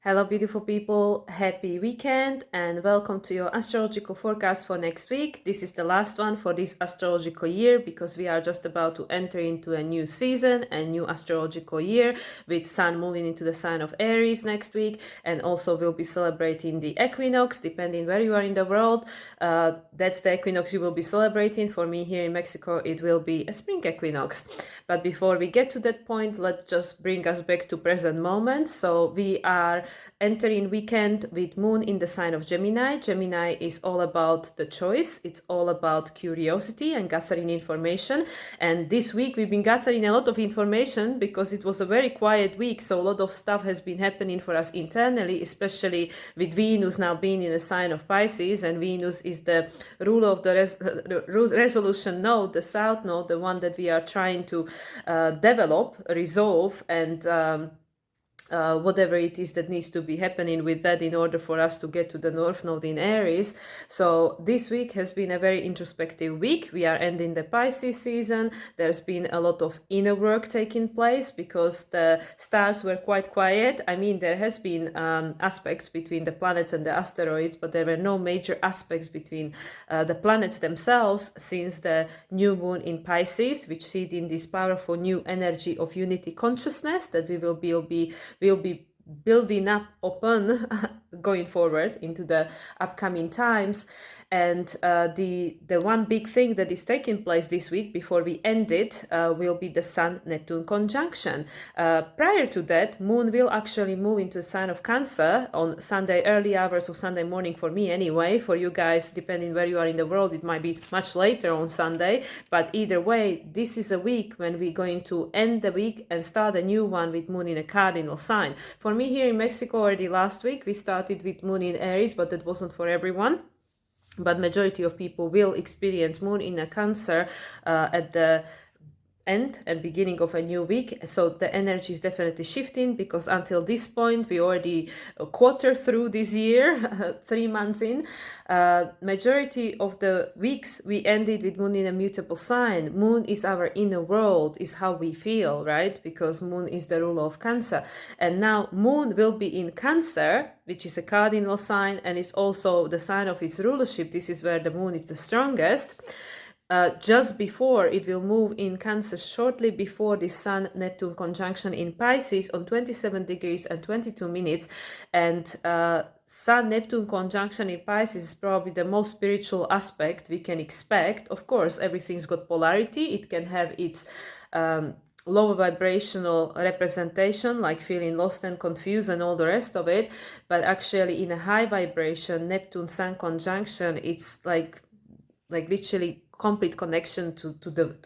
Hello, beautiful people. Happy weekend and welcome to your astrological forecast for next week. This is the last one for this astrological year because we are just about to enter into a new season, a new astrological year with Sun moving into the sign of Aries next week. And also we'll be celebrating the equinox, depending where you are in the world. That's the equinox you will be celebrating. For me here in Mexico, it will be a spring equinox. But before we get to that point, let's just bring us back to present moment. So we are entering weekend with Moon in the sign of Gemini. Gemini is all about the choice. It's all about curiosity and gathering information. And this week we've been gathering a lot of information because it was a very quiet week. So a lot of stuff has been happening for us internally, especially with Venus now being in the sign of Pisces. And Venus is the ruler of the resolution node, the south node, the one that we are trying to develop, resolve, and whatever it is that needs to be happening with that in order for us to get to the North Node in Aries. So this week has been a very introspective week. We are ending the Pisces season. There's been a lot of inner work taking place because the stars were quite quiet. I mean, there has been aspects between the planets and the asteroids, but there were no major aspects between the planets themselves since the new moon in Pisces, which seed in this powerful new energy of unity consciousness that we will be building up upon going forward into the upcoming times. And the one big thing that is taking place this week before we end it will be the Sun-Neptune conjunction. Prior to that, Moon will actually move into the sign of Cancer on Sunday, early hours of Sunday morning for me anyway. For you guys, depending where you are in the world, it might be much later on Sunday. But either way, this is a week when we're going to end the week and start a new one with Moon in a cardinal sign. For me here in Mexico already last week, we started with Moon in Aries, but that wasn't for everyone. But majority of people will experience Moon in a Cancer at the end and beginning of a new week. So the energy is definitely shifting because until this point we already a quarter through this year 3 months in. Majority of the weeks we ended with Moon in a mutable sign. Moon is our inner world, is how we feel, right? Because Moon is the ruler of Cancer, and now Moon will be in Cancer, which is a cardinal sign and is also the sign of its rulership. This is where the Moon is the strongest. Just before it will move in Cancer, shortly before the Sun-Neptune conjunction in Pisces on 27 degrees and 22 minutes. And Sun-Neptune conjunction in Pisces is probably the most spiritual aspect we can expect. Of course, everything's got polarity. It can have its lower vibrational representation, like feeling lost and confused and all the rest of it. But actually in a high vibration Neptune-Sun conjunction, it's like literally complete connection to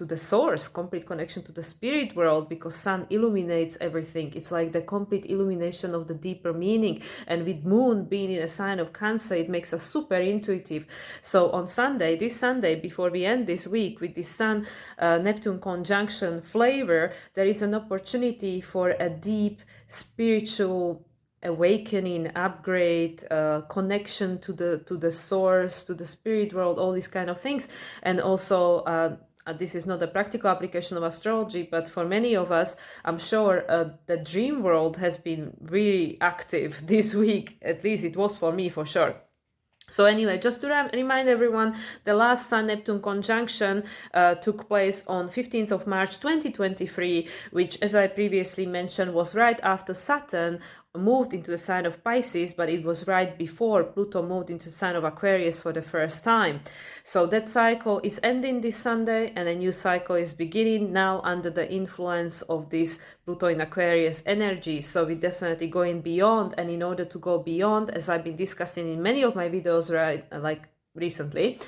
the source, complete connection to the spirit world, because Sun illuminates everything. It's like the complete illumination of the deeper meaning. And with Moon being in a sign of Cancer, it makes us super intuitive. So on Sunday, this Sunday, before we end this week with this Sun Neptune conjunction flavor, there is an opportunity for a deep spiritual awakening, upgrade, connection to the source, to the spirit world, all these kind of things. And also this is not a practical application of astrology, but for many of us, I'm sure the dream world has been really active this week. At least it was for me, for sure. So anyway, just to remind everyone, the last Sun-Neptune conjunction took place on 15th of March 2023, which, as I previously mentioned, was right after Saturn moved into the sign of Pisces, but it was right before Pluto moved into the sign of Aquarius for the first time. So that cycle is ending this Sunday and a new cycle is beginning now under the influence of this Pluto in Aquarius energy. So we're definitely going beyond, and in order to go beyond, as I've been discussing in many of my videos, right, like recently,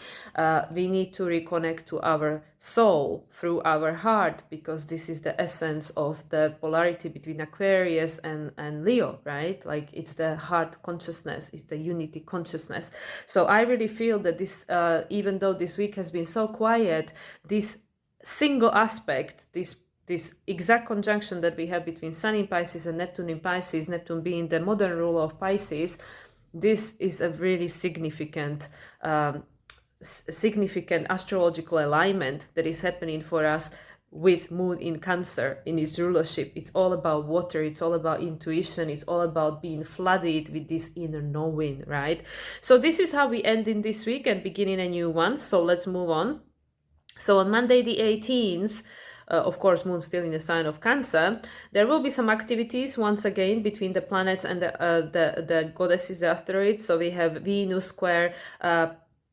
we need to reconnect to our soul through our heart, because this is the essence of the polarity between Aquarius and Leo, right? Like it's the heart consciousness, it's the unity consciousness. So I really feel that this, even though this week has been so quiet, this single aspect, this exact conjunction that we have between Sun in Pisces and Neptune in Pisces, Neptune being the modern ruler of Pisces, this is a really significant astrological alignment that is happening for us with Moon in Cancer in its rulership. It's all about water, it's all about intuition, it's all about being flooded with this inner knowing, right? So this is how we end in this week and beginning a new one. So let's move on. So on Monday the 18th, of course, Moon still in the sign of Cancer, there will be some activities once again between the planets and the goddesses, the asteroids. So we have Venus square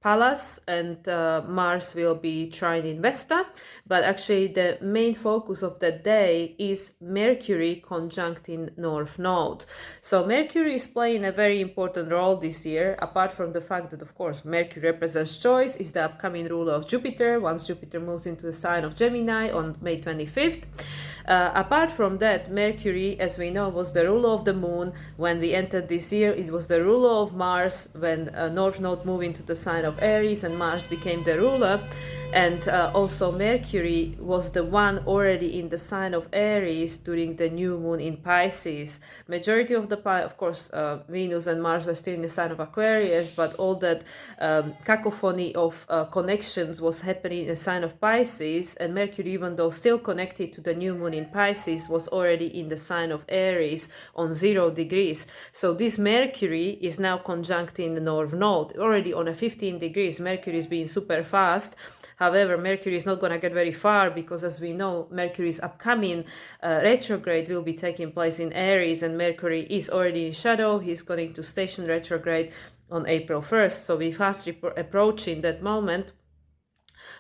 Pallas, and Mars will be trine in Vesta, but actually the main focus of the day is Mercury conjunct in North Node. So Mercury is playing a very important role this year, apart from the fact that, of course, Mercury represents choice, is the upcoming ruler of Jupiter, once Jupiter moves into the sign of Gemini on May 25th. Apart from that, Mercury, as we know, was the ruler of the Moon when we entered this year. It was the ruler of Mars when North Node moved into the sign of Aries and Mars became the ruler. And also Mercury was the one already in the sign of Aries during the new moon in Pisces. Majority of the of course, Venus and Mars were still in the sign of Aquarius, but all that cacophony of connections was happening in the sign of Pisces, and Mercury, even though still connected to the new moon in Pisces, was already in the sign of Aries on 0 degrees. So this Mercury is now conjuncting the North Node, already on a 15 degrees. Mercury is being super fast. However, Mercury is not going to get very far because, as we know, Mercury's upcoming retrograde will be taking place in Aries, and Mercury is already in shadow. He's going to station retrograde on April 1st. So we're fast approaching that moment.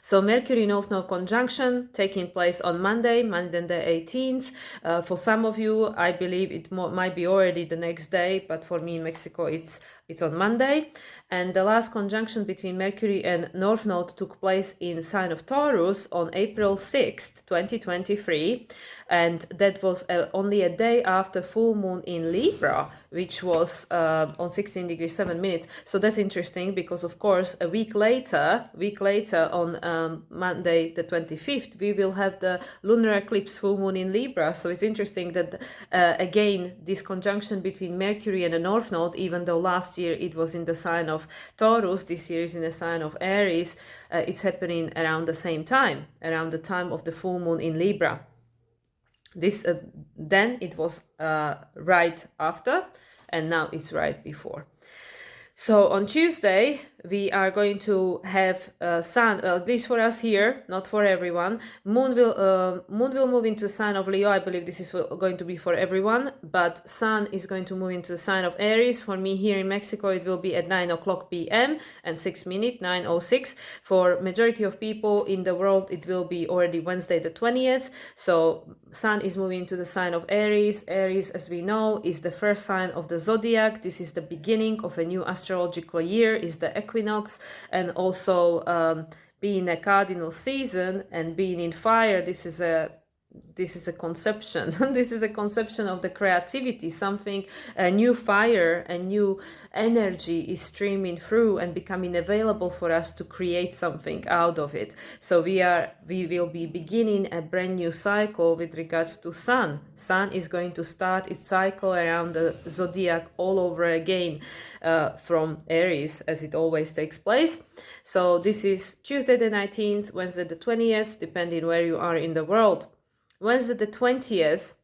So Mercury North Node conjunction taking place on Monday the 18th. For some of you, I believe it might be already the next day, but for me in Mexico, it's on Monday. And the last conjunction between Mercury and North Node took place in sign of Taurus on April 6th, 2023. And that was only a day after full moon in Libra, which was on 16 degrees 7 minutes. So that's interesting because, of course, a week later on Monday the 25th, we will have the lunar eclipse full moon in Libra. So it's interesting that, again, this conjunction between Mercury and the North Node, even though last year it was in the sign of Taurus, this year is in the sign of Aries, it's happening around the same time, around the time of the full moon in Libra. This then it was right after, and now it's right before. So on Tuesday, we are going to have Sun, at least for us here, not for everyone. Moon will move into the sign of Leo. I believe this is going to be for everyone, but Sun is going to move into the sign of Aries. For me here in Mexico, it will be at 9 o'clock p.m. and 6 minutes, 9:06. For majority of people in the world, it will be already Wednesday the 20th. So Sun is moving into the sign of Aries. Aries, as we know, is the first sign of the zodiac. This is the beginning of a new astrological year, is the Equinox, and also being a cardinal season and being in fire, this is a conception. This is a conception of the creativity, something, a new fire, a new energy is streaming through and becoming available for us to create something out of it. So we will be beginning a brand new cycle with regards to Sun. Sun is going to start its cycle around the zodiac all over again, from Aries, as it always takes place. So this is Tuesday the 19th, Wednesday the 20th, depending where you are in the world. Wednesday the 20th,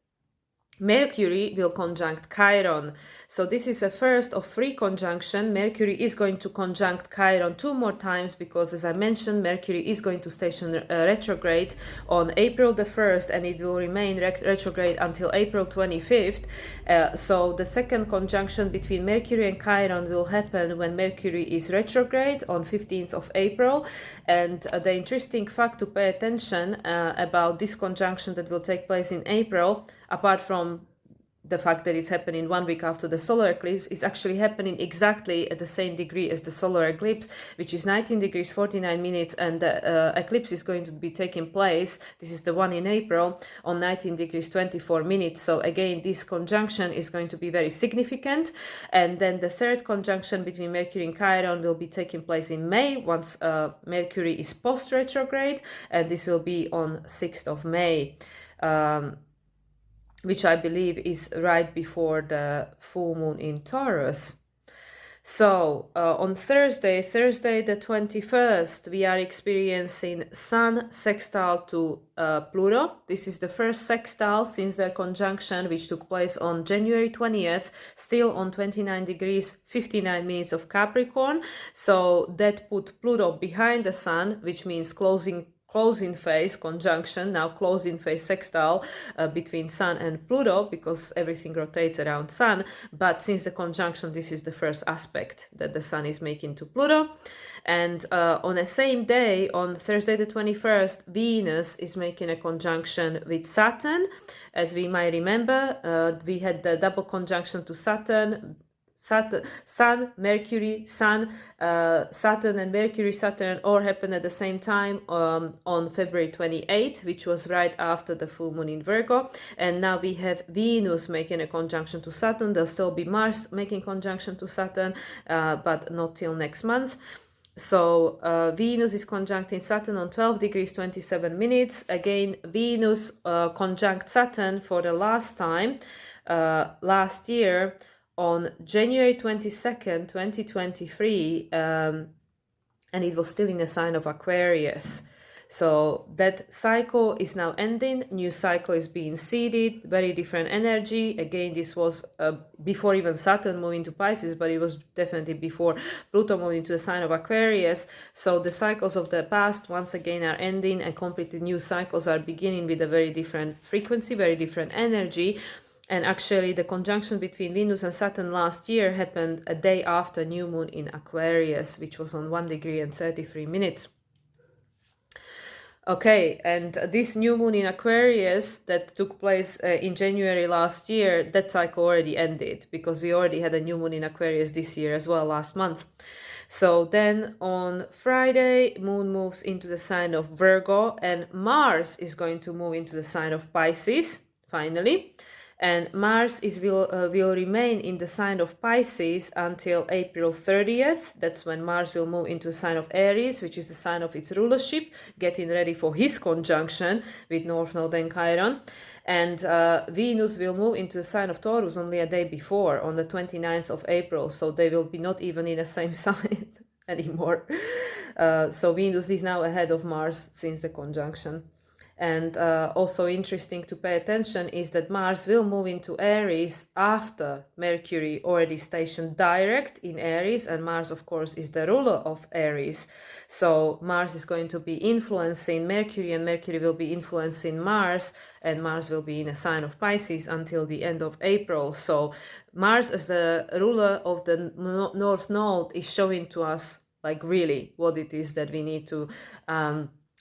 Mercury will conjunct Chiron. So this is a first of 3 conjunction. Mercury is going to conjunct Chiron 2 more times because, as I mentioned, Mercury is going to station retrograde on April the 1st, and it will remain retrograde until April 25th. So the second conjunction between Mercury and Chiron will happen when Mercury is retrograde on 15th of April. And the interesting fact to pay attention about this conjunction that will take place in April, apart from the fact that it's happening 1 week after the solar eclipse, is actually happening exactly at the same degree as the solar eclipse, which is 19 degrees 49 minutes, and the eclipse is going to be taking place, this is the one in April, on 19 degrees 24 minutes. So again, this conjunction is going to be very significant. And then the third conjunction between Mercury and Chiron will be taking place in May, once Mercury is post-retrograde, and this will be on 6th of May. Which I believe is right before the full moon in Taurus. So on Thursday the 21st, we are experiencing Sun sextile to Pluto. This is the first sextile since their conjunction, which took place on January 20th, still on 29 degrees 59 minutes of Capricorn. So that put Pluto behind the Sun, which means closing phase conjunction, now closing phase sextile between Sun and Pluto, because everything rotates around Sun. But since the conjunction, this is the first aspect that the Sun is making to Pluto. And on the same day, on Thursday the 21st, Venus is making a conjunction with Saturn. As we might remember, we had the double conjunction to Saturn, Sun, Mercury, Sun, Saturn and Mercury, Saturn all happened at the same time on February 28th, which was right after the full moon in Virgo. And now we have Venus making a conjunction to Saturn. There'll still be Mars making conjunction to Saturn, but not till next month. So Venus is conjuncting Saturn on 12 degrees 27 minutes. Again, Venus conjunct Saturn for the last time last year on January 22nd, 2023, and it was still in a sign of Aquarius. So that cycle is now ending, new cycle is being seeded, very different energy. Again, this was before even Saturn moved into Pisces, but it was definitely before Pluto moved into the sign of Aquarius. So the cycles of the past once again are ending, and completely new cycles are beginning with a very different frequency, very different energy. And actually, the conjunction between Venus and Saturn last year happened a day after new moon in Aquarius, which was on 1 degree and 33 minutes. Okay, and this new moon in Aquarius that took place in January last year, that cycle already ended, because we already had a new moon in Aquarius this year as well, last month. So then on Friday, moon moves into the sign of Virgo, and Mars is going to move into the sign of Pisces, finally. And Mars will remain in the sign of Pisces until April 30th. That's when Mars will move into the sign of Aries, which is the sign of its rulership, getting ready for his conjunction with North Node and Chiron. And Venus will move into the sign of Taurus only a day before, on the 29th of April. So they will be not even in the same sign anymore. So Venus is now ahead of Mars since the conjunction. And also interesting to pay attention is that Mars will move into Aries after Mercury already stationed direct in Aries, and Mars of course is the ruler of Aries. So Mars is going to be influencing Mercury, and Mercury will be influencing Mars, and Mars will be in a sign of Pisces until the end of April. So Mars as the ruler of the North Node is showing to us like really what it is that we need to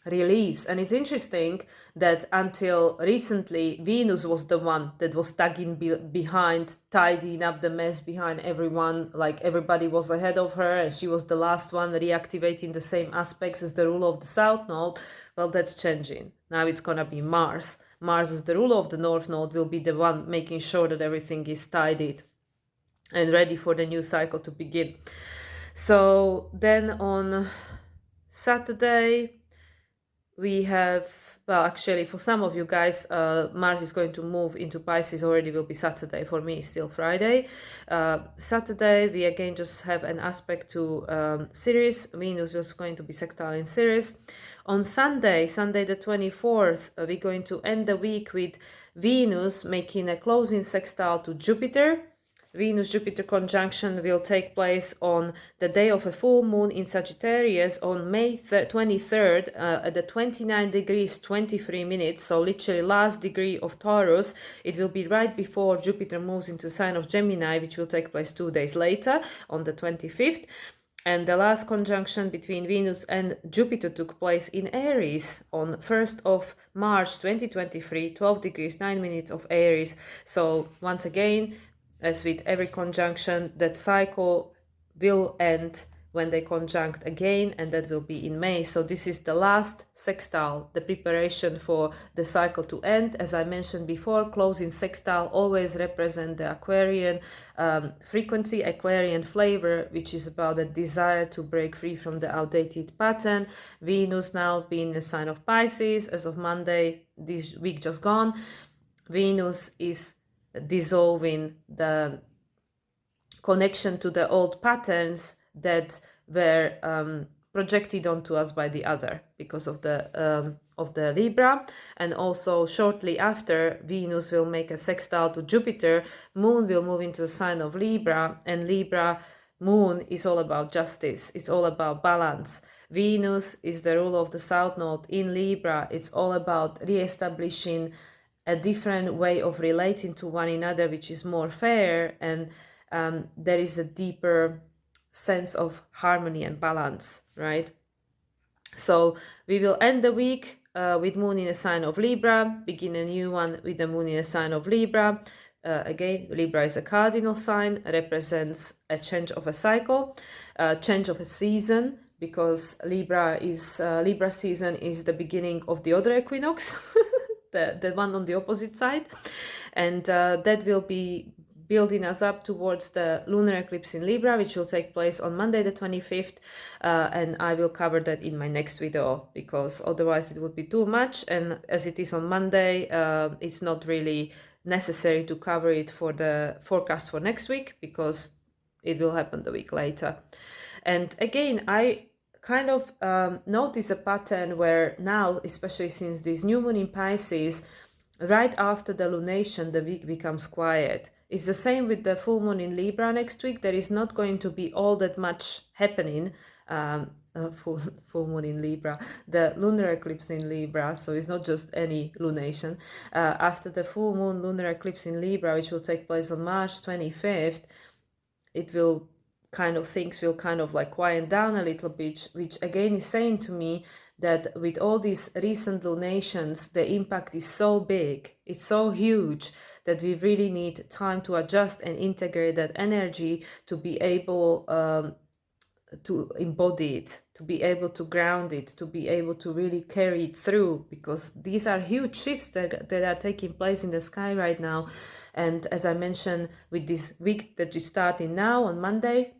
release. And it's interesting that until recently Venus was the one that was tagging behind, tidying up the mess behind everyone, like everybody was ahead of her and she was the last one reactivating the same aspects as the ruler of the South Node. Well, that's changing. Now it's gonna be Mars. Mars as the ruler of the North Node will be the one making sure that everything is tidied and ready for the new cycle to begin. So then on Saturday we have, well, actually for some of you guys, Mars is going to move into Pisces already, will be Saturday. For me, it's still Friday. Saturday, we again just have an aspect to Ceres. Venus is going to be sextile in Ceres. On Sunday the 24th, we're going to end the week with Venus making a closing sextile to Jupiter. Venus-Jupiter conjunction will take place on the day of a full moon in Sagittarius on May 23rd at the 29 degrees 23 minutes, so literally last degree of Taurus. It will be right before Jupiter moves into the sign of Gemini, which will take place 2 days later on the 25th. And the last conjunction between Venus and Jupiter took place in Aries on 1st of March 2023, 12 degrees 9 minutes of Aries. So once again, as with every conjunction, that cycle will end when they conjunct again, and that will be in May. So this is the last sextile, the preparation for the cycle to end. As I mentioned before, closing sextile always represent the Aquarian frequency, Aquarian flavor, which is about the desire to break free from the outdated pattern. Venus now being the sign of Pisces as of Monday, this week just gone. Venus is dissolving the connection to the old patterns that were projected onto us by the other because of the Libra. And also shortly after, Venus will make a sextile to Jupiter, Moon will move into the sign of Libra, and Libra Moon is all about justice, it's all about balance. Venus is the ruler of the South Node in Libra, it's all about re-establishing a different way of relating to one another, which is more fair, and there is a deeper sense of harmony and balance, right? So we will end the week with Moon in a sign of Libra, begin a new one with the Moon in a sign of Libra. Again, Libra is a cardinal sign, represents a change of a cycle, change of a season, because Libra season is the beginning of the other equinox, the one on the opposite side, and that will be building us up towards the lunar eclipse in Libra, which will take place on Monday the 25th, and I will cover that in my next video, because otherwise it would be too much, and as it is on Monday, it's not really necessary to cover it for the forecast for next week, because it will happen the week later. And again, I kind of notice a pattern where now, especially since this new moon in Pisces, right after the lunation, the week becomes quiet. It's the same with the full moon in Libra next week. There is not going to be all that much happening. Full moon in Libra, the lunar eclipse in Libra, so it's not just any lunation. After the full moon lunar eclipse in Libra, which will take place on March 25th, things will kind of like quiet down a little bit, which again is saying to me that with all these recent lunations, the impact is so big, it's so huge, that we really need time to adjust and integrate that energy to be able to embody it, to be able to ground it, to be able to really carry it through, because these are huge shifts that are taking place in the sky right now. And as I mentioned, with this week that is starting now on Monday,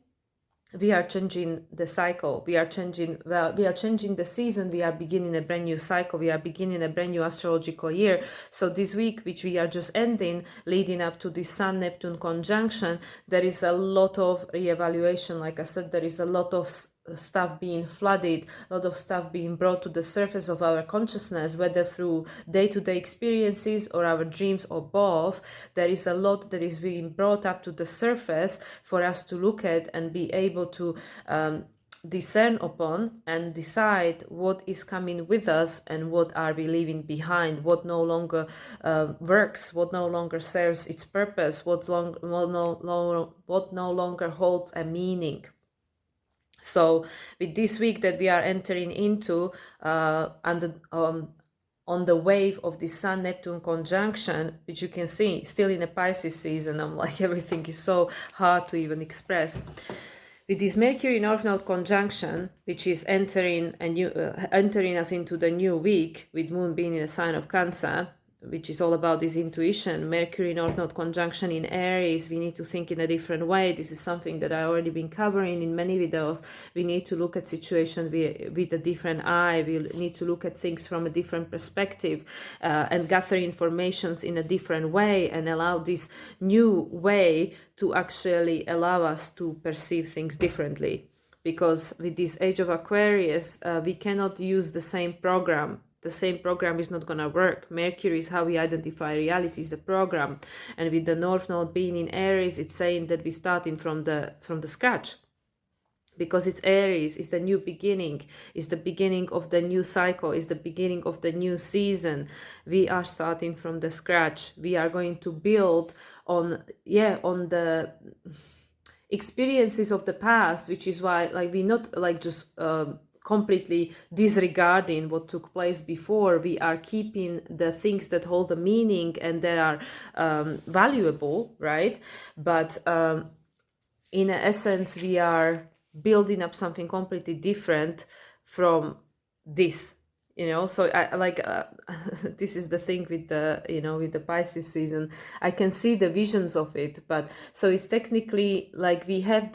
we are changing the cycle, we are changing the season, we are beginning a brand new cycle, we are beginning a brand new astrological year. So this week, which we are just ending, leading up to this Sun-Neptune conjunction, there is a lot of reevaluation. Like I said, there is a lot of stuff being flooded, a lot of stuff being brought to the surface of our consciousness, whether through day-to-day experiences or our dreams or both. There is a lot that is being brought up to the surface for us to look at and be able to discern upon and decide what is coming with us and what are we leaving behind, what no longer works, what no longer serves its purpose, what no longer holds a meaning. So with this week that we are entering into on the wave of the Sun-Neptune conjunction, which you can see still in the Pisces season, I'm like, everything is so hard to even express. With this Mercury North Node conjunction, which is entering us into the new week, with Moon being in a sign of Cancer, which is all about this intuition, Mercury North Node conjunction in Aries, we need to think in a different way. This is something that I already been covering in many videos. We need to look at situations with a different eye. We need to look at things from a different perspective and gather informations in a different way, and allow this new way to actually allow us to perceive things differently. Because with this age of Aquarius, we cannot use the same program. The same program is not going to work. Mercury is how we identify reality, is the program. And with the North Node being in Aries, it's saying that we're starting from the scratch. Because it's Aries, it's the new beginning, it's the beginning of the new cycle, it's the beginning of the new season. We are starting from the scratch. We are going to build on the experiences of the past, which is why we're not just completely disregarding what took place before. We are keeping the things that hold the meaning and that are valuable, right? But in essence, we are building up something completely different from this, so I this is the thing with the Pisces season. I can see the visions of it, but so it's technically we have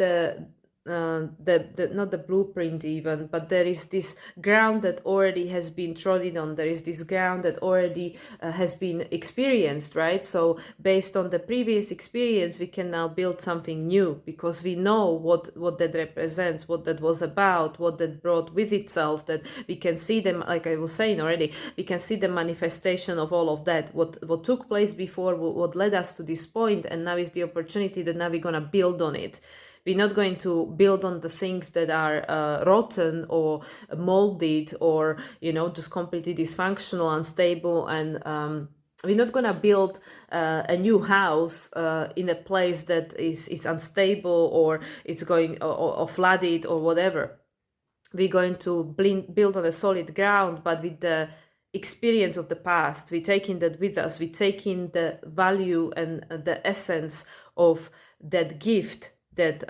not the blueprint even, but there is this ground that already has been trodden on. There is this ground that already has been experienced, right? So based on the previous experience, we can now build something new, because we know what that represents, what that was about, what that brought with itself, that we can see them, like I was saying already, we can see the manifestation of all of that, what took place before, what led us to this point, and now is the opportunity that now we're going to build on it. We're not going to build on the things that are rotten or molded, or just completely dysfunctional, unstable, and we're not going to build a new house in a place that is unstable, or it's going or flooded or whatever. We're going to build on a solid ground, but with the experience of the past. We're taking that with us. We're taking the value and the essence of that gift that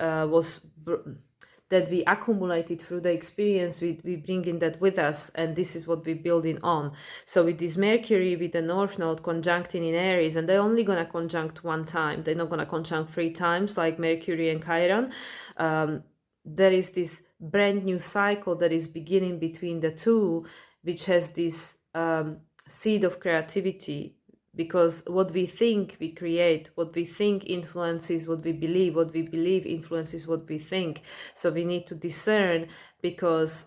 that we accumulated through the experience. We bringing that with us, and this is what we're building on. So with this Mercury, with the North Node conjuncting in Aries, and they're only going to conjunct one time. They're not going to conjunct 3 times like Mercury and Chiron. There is this brand new cycle that is beginning between the two, which has this seed of creativity, because what we think we create, what we think influences what we believe influences what we think. So we need to discern, because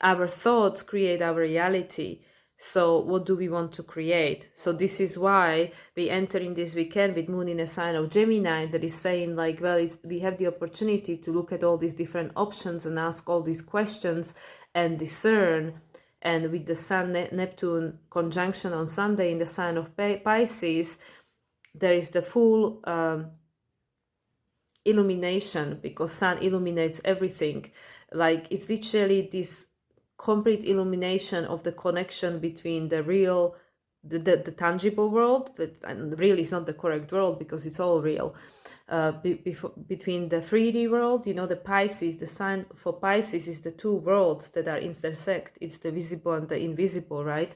our thoughts create our reality. So what do we want to create? So this is why we enter in this weekend with Moon in a sign of Gemini, that is saying like, well, we have the opportunity to look at all these different options and ask all these questions and discern. And with the Sun Neptune conjunction on Sunday in the sign of Pisces, there is the full illumination, because Sun illuminates everything. Like, it's literally this complete illumination of the connection between the real, the tangible world, and real is not the correct world because it's all real, between the 3D world, the Pisces, the sign for Pisces is the two worlds that are intersect. It's the visible and the invisible, right?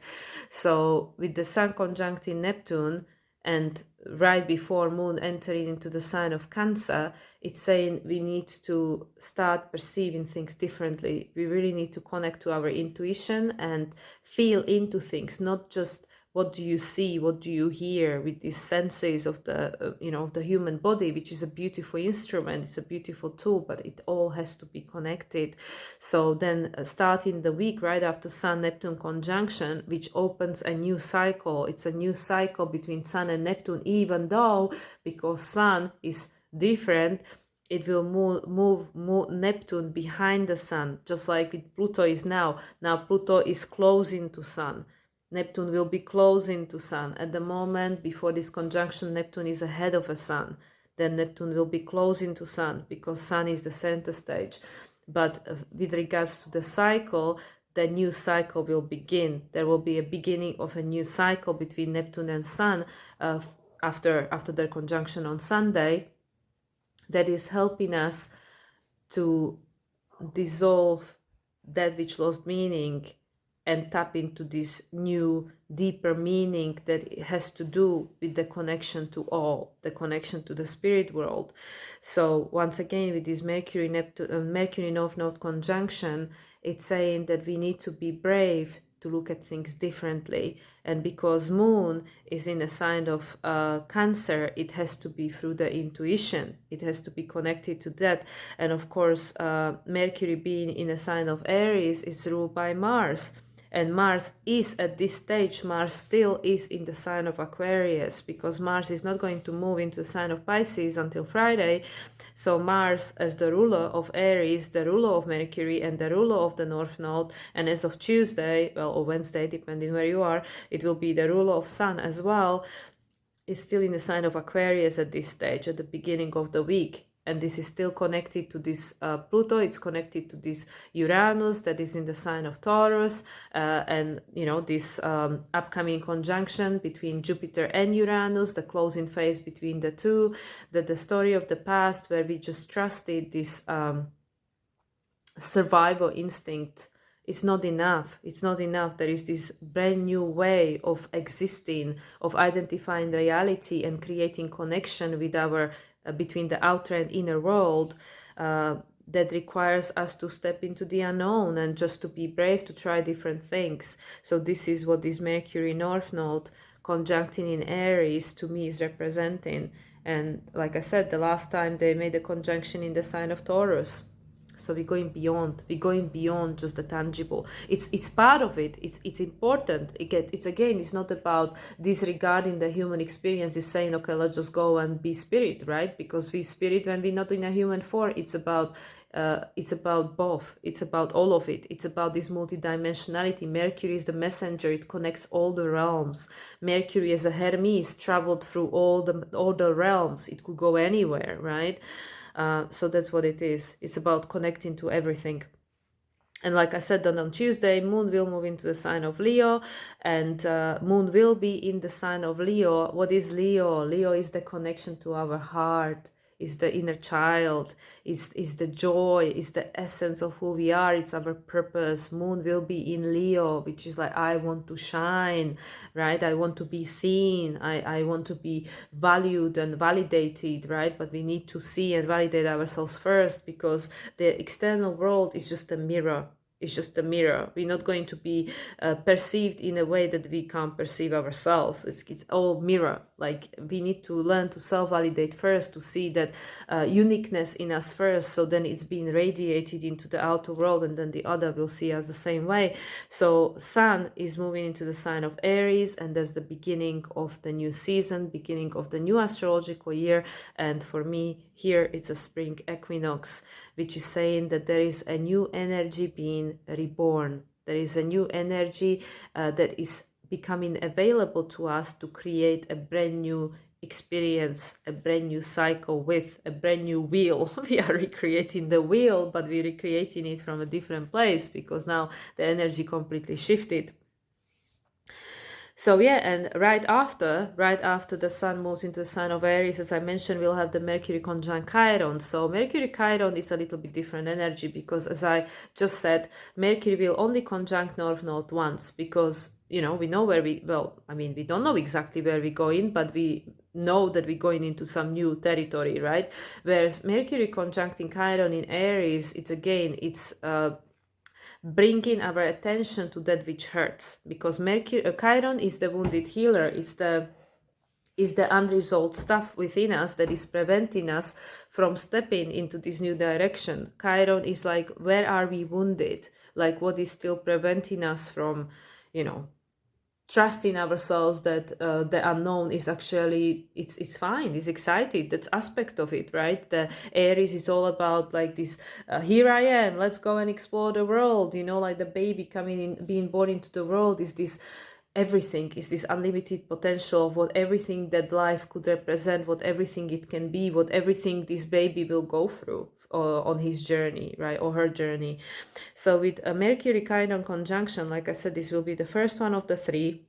So with the Sun conjuncting Neptune, and right before Moon entering into the sign of Cancer, it's saying we need to start perceiving things differently. We really need to connect to our intuition and feel into things, not just what do you see, what do you hear, with these senses of the the human body, which is a beautiful instrument, it's a beautiful tool, but it all has to be connected. So then starting the week right after Sun Neptune conjunction, which opens a new cycle. It's a new cycle between Sun and Neptune, even though, because Sun is different, it will move Neptune behind the Sun, just like with Pluto is now. Now Pluto is closing to Sun. Neptune will be closing to Sun. At the moment before this conjunction, Neptune is ahead of a Sun. Then Neptune will be closing to Sun, because Sun is the center stage. But with regards to the cycle, the new cycle will begin. There will be a beginning of a new cycle between Neptune and Sun after their conjunction on Sunday, that is helping us to dissolve that which lost meaning and tap into this new, deeper meaning that has to do with the connection to all, the connection to the spirit world. So once again, with this Mercury North Node conjunction, it's saying that we need to be brave to look at things differently. And because Moon is in a sign of Cancer, it has to be through the intuition. It has to be connected to that. And of course, Mercury being in a sign of Aries is ruled by Mars. And Mars is at this stage, Mars still is in the sign of Aquarius, because Mars is not going to move into the sign of Pisces until Friday. So Mars, as the ruler of Aries, the ruler of Mercury, and the ruler of the North Node, and as of Tuesday, well, or Wednesday, depending where you are, it will be the ruler of Sun as well, is still in the sign of Aquarius at this stage, at the beginning of the week. And this is still connected to this Pluto. It's connected to this Uranus that is in the sign of Taurus, and this upcoming conjunction between Jupiter and Uranus, the closing phase between the two, that the story of the past where we just trusted this survival instinct. It's not enough. It's not enough. There is this brand new way of existing, of identifying reality and creating connection with our between the outer and inner world, that requires us to step into the unknown and just to be brave to try different things. So this is what this Mercury North Node conjuncting in Aries to me is representing. And like I said, the last time they made a conjunction in the sign of Taurus. So we're going beyond just the tangible. It's part of it. It's important. It's not about disregarding the human experience. It's saying, okay, let's just go and be spirit, right? Because we spirit when we're not in a human form. It's about both. It's about all of it. It's about this multidimensionality. Mercury is the messenger. It connects all the realms. Mercury as a Hermes traveled through all the realms. It could go anywhere, right? So that's what it is. It's about connecting to everything. And like I said, then on Tuesday, Moon will move into the sign of Leo, and Moon will be in the sign of Leo. What is Leo? Leo is the connection to our heart, is the inner child, is the joy, is the essence of who we are. It's our purpose. Moon will be in Leo, which is like, I want to shine, right? I want to be seen. I want to be valued and validated, right? But we need to see and validate ourselves first, because the external world is just a mirror. It's just a mirror. We're not going to be perceived in a way that we can't perceive ourselves. It's all mirror. Like, we need to learn to self-validate first, to see that uniqueness in us first, so then it's being radiated into the outer world, and then the other will see us the same way. So Sun is moving into the sign of Aries, and that's the beginning of the new season, beginning of the new astrological year. And for me, here it's a spring equinox, which is saying that there is a new energy being reborn. There is a new energy that is becoming available to us to create a brand new experience, a brand new cycle with a brand new wheel. We are recreating the wheel, but we're recreating it from a different place, because now the energy completely shifted. So yeah, and right after the Sun moves into the sign of Aries, as I mentioned, we'll have the Mercury conjunct Chiron. So Mercury Chiron is a little bit different energy, because as I just said, Mercury will only conjunct North Node once, because, you know, we know where we don't know exactly where we're going, but we know that we're going into some new territory, right? Whereas Mercury conjuncting Chiron in Aries, it's bringing our attention to that which hurts, because Chiron is the wounded healer. It's the unresolved stuff within us that is preventing us from stepping into this new direction. Chiron is like, where are we wounded? Like, what is still preventing us from, trusting ourselves that the unknown is actually, it's fine, it's excited. That's aspect of it, right? The Aries is all about like this, here I am, let's go and explore the world, like the baby coming in, being born into the world, is this everything, is this unlimited potential of what everything that life could represent, what everything it can be, what everything this baby will go through on his journey, right, or her journey. So with a Mercury Chiron conjunction, like I said, this will be the first one of the three.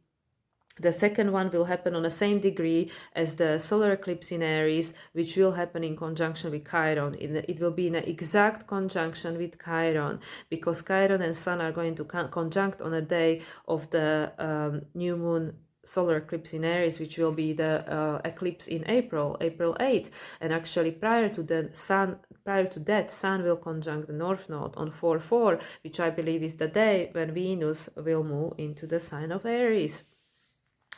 The second one will happen on the same degree as the solar eclipse in Aries, which will happen in conjunction with Chiron. It will be in an exact conjunction with Chiron, because Chiron and Sun are going to conjunct on a day of the new moon solar eclipse in Aries, which will be the eclipse in April 8th. And actually prior to that, Sun will conjunct the North Node on 4/4, which I believe is the day when Venus will move into the sign of Aries.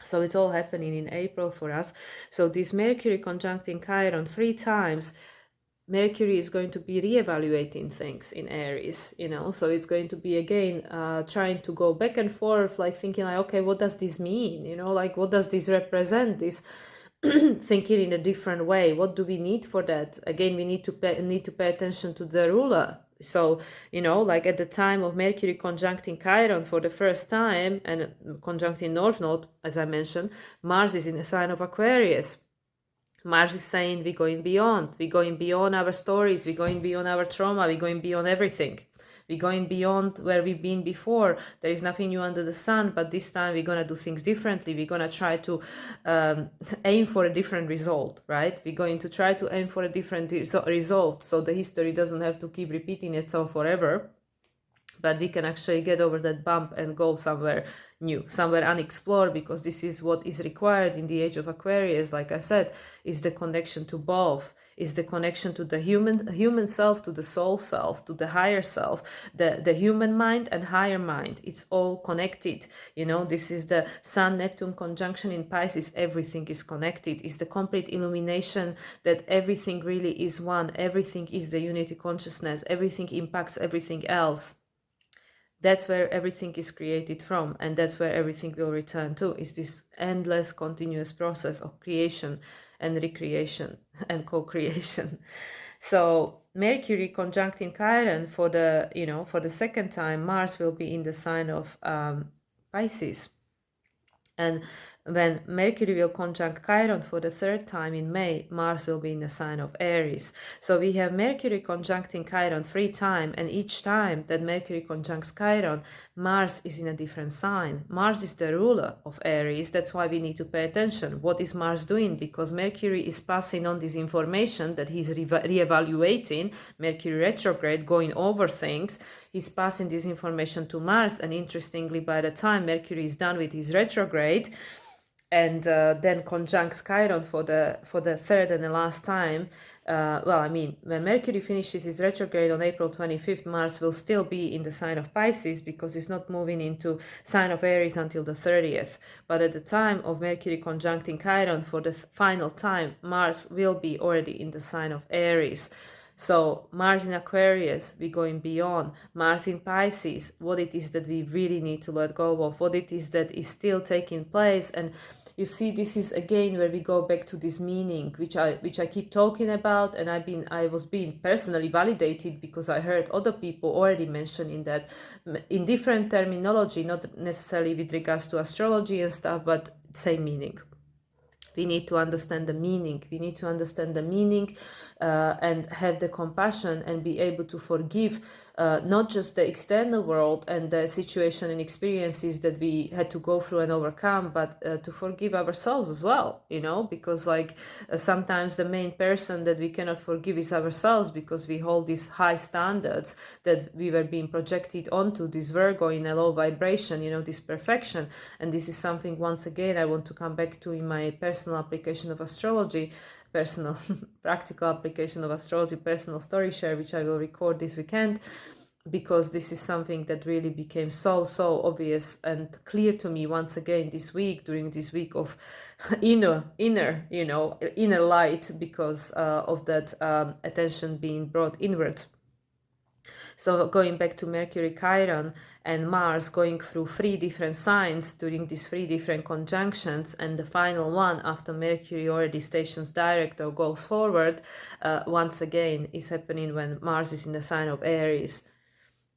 So it's all happening in April for us. So this Mercury conjuncting Chiron 3 times, Mercury is going to be reevaluating things in Aries, so it's going to be again trying to go back and forth, like thinking like, okay, what does this mean? Like, what does this represent? This thinking in a different way. What do we need for that? Again, we need to pay attention to the ruler. So, like at the time of Mercury conjuncting Chiron for the first time and conjuncting North Node, as I mentioned, Mars is in the sign of Aquarius. Mars is saying we're going beyond our stories, we're going beyond our trauma, we're going beyond everything. We're going beyond where we've been before. There is nothing new under the sun, but this time we're going to do things differently. We're going to try to aim for a different result, right? We're going to try to aim for a different result, so the history doesn't have to keep repeating itself forever, but we can actually get over that bump and go somewhere new, somewhere unexplored, because this is what is required in the age of Aquarius. Like I said, is the connection to both. is the connection to the human self, to the soul self, to the higher self, the human mind and higher mind. It's all connected. This is the Sun Neptune conjunction in Pisces. Everything is connected. It's the complete illumination that everything really is one. Everything is the unity consciousness. Everything impacts everything else. That's where everything is created from, and that's where everything will return to, is this endless continuous process of creation and recreation and co-creation. So Mercury conjuncting Chiron for the second time. Mars will be in the sign of Pisces. And when Mercury will conjunct Chiron for the third time in May, Mars will be in the sign of Aries. So we have Mercury conjuncting Chiron 3 times, and each time that Mercury conjuncts Chiron, Mars is in a different sign. Mars is the ruler of Aries. That's why we need to pay attention. What is Mars doing? Because Mercury is passing on this information that he's re-evaluating, Mercury retrograde, going over things. He's passing this information to Mars, and interestingly, by the time Mercury is done with his retrograde, and then conjuncts Chiron for the third and the last time. When Mercury finishes his retrograde on April 25th, Mars will still be in the sign of Pisces because it's not moving into sign of Aries until the 30th. But at the time of Mercury conjuncting Chiron for the final time, Mars will be already in the sign of Aries. So Mars in Aquarius, we're going beyond. Mars in Pisces, what it is that we really need to let go of, what it is that is still taking place. And you see, this is again where we go back to this meaning, which I keep talking about, and I was being personally validated because I heard other people already mentioning that in different terminology, not necessarily with regards to astrology and stuff, but same meaning. We need to understand the meaning. We need to understand the meaning and have the compassion and be able to forgive not just the external world and the situation and experiences that we had to go through and overcome, but to forgive ourselves as well, because sometimes the main person that we cannot forgive is ourselves, because we hold these high standards that we were being projected onto, this Virgo in a low vibration, this perfection. And this is something, once again, I want to come back to in my personal application of astrology, personal practical application of astrology, personal story share, which I will record this weekend, because this is something that really became so obvious and clear to me once again this week, during this week of inner light, because of that attention being brought inward. So going back to Mercury, Chiron, and Mars going through 3 different signs during these 3 different conjunctions, and the final one after Mercury already stations direct or goes forward, once again is happening when Mars is in the sign of Aries.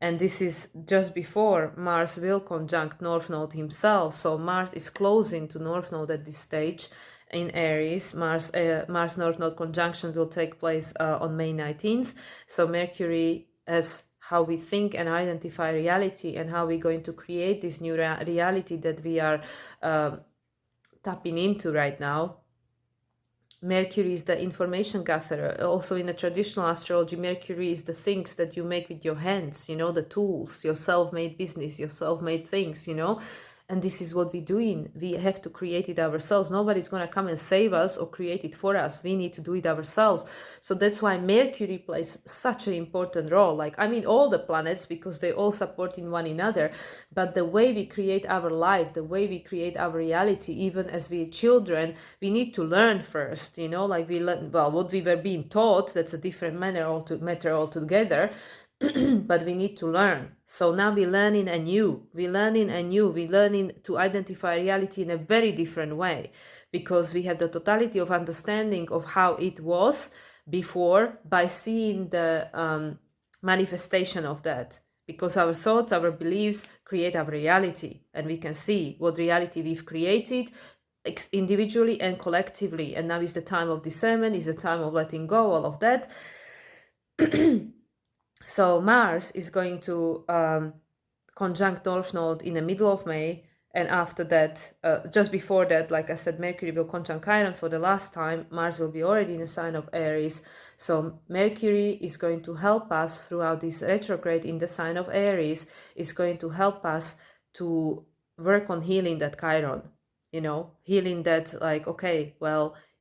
And this is just before Mars will conjunct North Node himself. So Mars is closing to North Node at this stage in Aries. Mars North Node conjunction will take place on May 19th. So Mercury, as how we think and identify reality, and how we're going to create this new reality that we are tapping into right now. Mercury is the information gatherer. Also in the traditional astrology, Mercury is the things that you make with your hands, the tools, your self-made business, your self-made things, And this is what we're doing. We have to create it ourselves. Nobody's going to come and save us or create it for us. We need to do it ourselves. So that's why Mercury plays such an important role. All the planets, because they all supporting one another. But the way we create our life, the way we create our reality, even as we're children, we need to learn first. We learn, what we were being taught, that's a different matter altogether. But we need to learn. So now we're learning anew. We're learning to identify reality in a very different way, because we have the totality of understanding of how it was before, by seeing the manifestation of that. Because our thoughts, our beliefs create our reality, and we can see what reality we've created individually and collectively. And now is the time of discernment, is the time of letting go, all of that. So Mars is going to conjunct North Node in the middle of May, and after that, just before that, like I said, Mercury will conjunct Chiron for the last time. Mars will be already in the sign of Aries. So Mercury is going to help us throughout this retrograde in the sign of Aries. Is going to help us to work on healing that Chiron, healing that,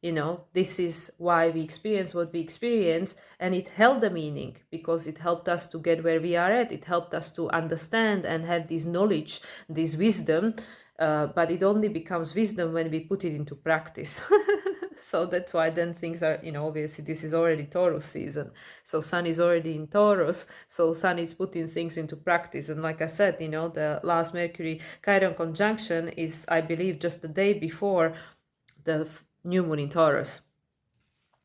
You know, this is why we experience what we experience, and it held a meaning because it helped us to get where we are at. It helped us to understand and have this knowledge, this wisdom, but it only becomes wisdom when we put it into practice. So that's why then things are, you know, obviously this is already Taurus season, so Sun is already in Taurus, so Sun is putting things into practice. And like I said, you know, the last Mercury Chiron conjunction is, I believe, just the day before the new moon in Taurus,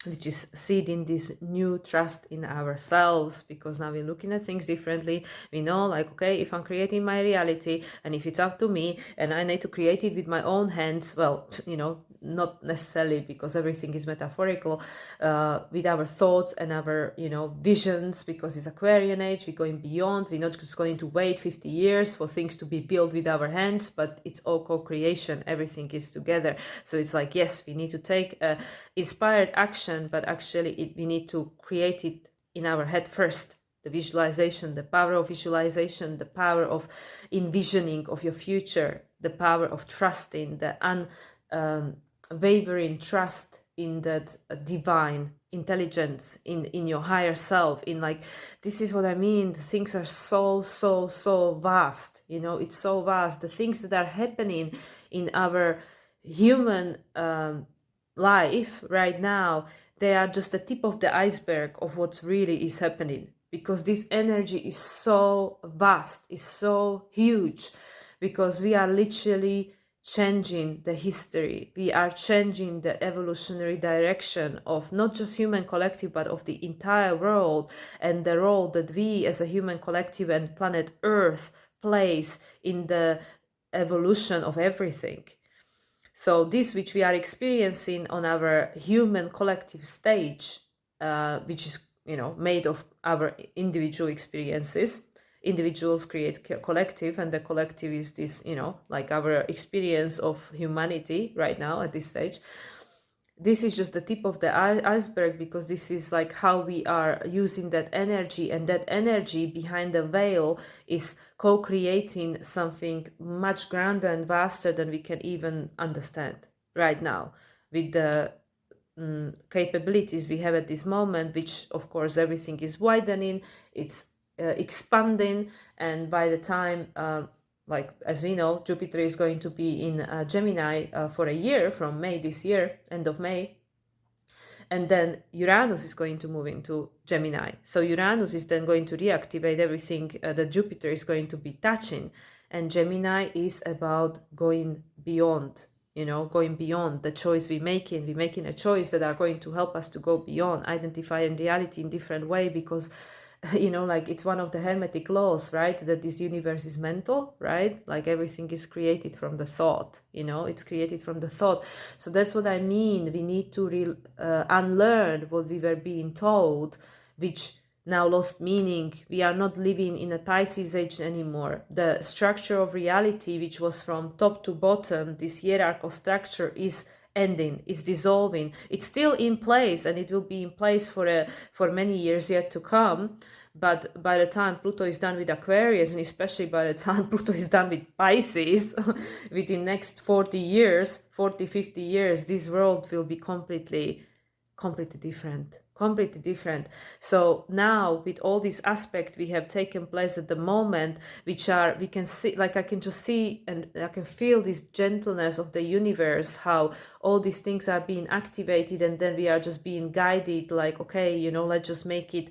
which is seeding this new trust in ourselves, because now we're looking at things differently. We know, like, okay, if I'm creating my reality and if it's up to me and I need to create it with my own hands, well, you know, not necessarily, because everything is metaphorical, with our thoughts and our, you know, visions, because it's Aquarian age, we're going beyond. We're not just going to wait 50 years for things to be built with our hands, but it's all co-creation. Everything is together. So it's like, yes, we need to take inspired action, but actually we need to create it in our head first. The visualization, the power of visualization, the power of envisioning of your future, the power of trusting, the unwavering trust in that divine intelligence, in your higher self, in, like, this is what I mean. Things are so vast, you know, it's so vast. The things that are happening in our human life right now, they are just the tip of the iceberg of what really is happening, because this energy is so vast, is so huge, because we are literally changing the history. We are changing the evolutionary direction of not just human collective, but of the entire world, and the role that we as a human collective and planet Earth plays in the evolution of everything. So this, which we are experiencing on our human collective stage, which is, you know, made of our individual experiences. Individuals create collective, and the collective is this, you know, like our experience of humanity right now at this stage. This is just the tip of the iceberg, because this is like how we are using that energy, and that energy behind the veil is co-creating something much grander and vaster than we can even understand right now, with the capabilities we have at this moment, which of course everything is widening, it's expanding, and by the time like, as we know, Jupiter is going to be in Gemini for a year, from May this year, end of May. And then Uranus is going to move into Gemini. So Uranus is then going to reactivate everything that Jupiter is going to be touching. And Gemini is about going beyond, you know, going beyond the choice we're making. We're making a choice that are going to help us to go beyond, identifying reality in different way, because you know, like, it's one of the hermetic laws, right, that this universe is mental, right? Like, everything is created from the thought, you know, it's created from the thought. So that's what I mean. We need to unlearn what we were being told, which now lost meaning. We are not living in a Pisces age anymore. The structure of reality, which was from top to bottom, this hierarchical structure, is ending, is dissolving. It's still in place, and it will be in place for many years yet to come. But by the time Pluto is done with Aquarius, and especially by the time Pluto is done with Pisces, within next 40 years, 40, 50 years, this world will be completely different. So now, with all these aspects we have taken place at the moment, which are, we can see, like, I can just see and I can feel this gentleness of the universe, how all these things are being activated, and then we are just being guided, like, okay, you know, let's just make it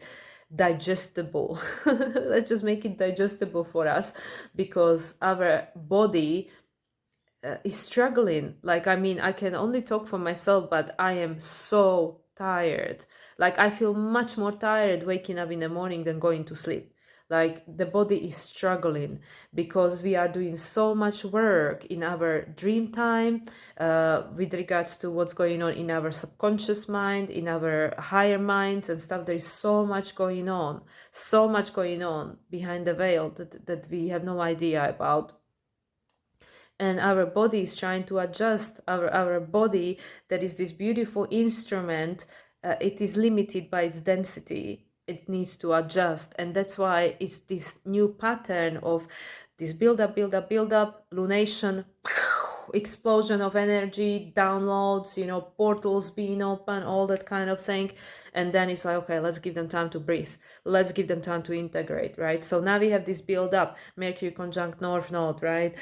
digestible. Let's just make it digestible for us, because our body is struggling. Like, I mean, I can only talk for myself, but I am so tired. Like, I feel much more tired waking up in the morning than going to sleep. Like, the body is struggling, because we are doing so much work in our dream time, with regards to what's going on in our subconscious mind, in our higher minds and stuff. There is so much going on behind the veil that we have no idea about. And our body is trying to adjust. Our body, that is this beautiful instrument, it is limited by its density. It needs to adjust, and that's why it's this new pattern of this build up, lunation, explosion of energy, downloads, you know, portals being open, all that kind of thing. And then it's like, okay, let's give them time to breathe. Let's give them time to integrate, right? So now we have this build up, Mercury conjunct North Node, right?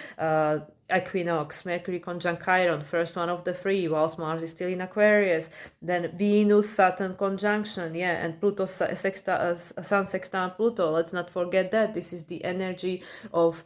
Equinox, Mercury conjunct Chiron, first one of the three, whilst Mars is still in Aquarius. Then Venus, Saturn conjunction, yeah, and Pluto, Sun sextile Pluto. Let's not forget that. This is the energy of,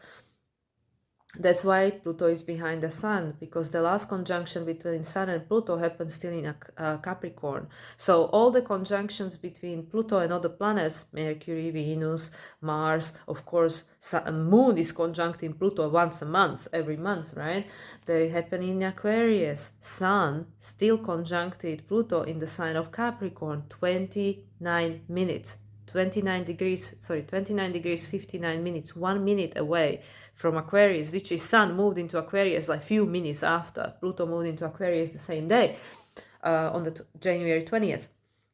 that's why Pluto is behind the Sun, because the last conjunction between Sun and Pluto happened still in a Capricorn. So all the conjunctions between Pluto and other planets, Mercury, Venus, Mars, of course, Moon is conjunct in Pluto once a month, every month, right? They happen in Aquarius. Sun still conjuncted Pluto in the sign of Capricorn, 29 minutes. 29 degrees, 59 minutes, 1 minute away from Aquarius. Literally, Sun moved into Aquarius like few minutes after. Pluto moved into Aquarius the same day, on the January 20th.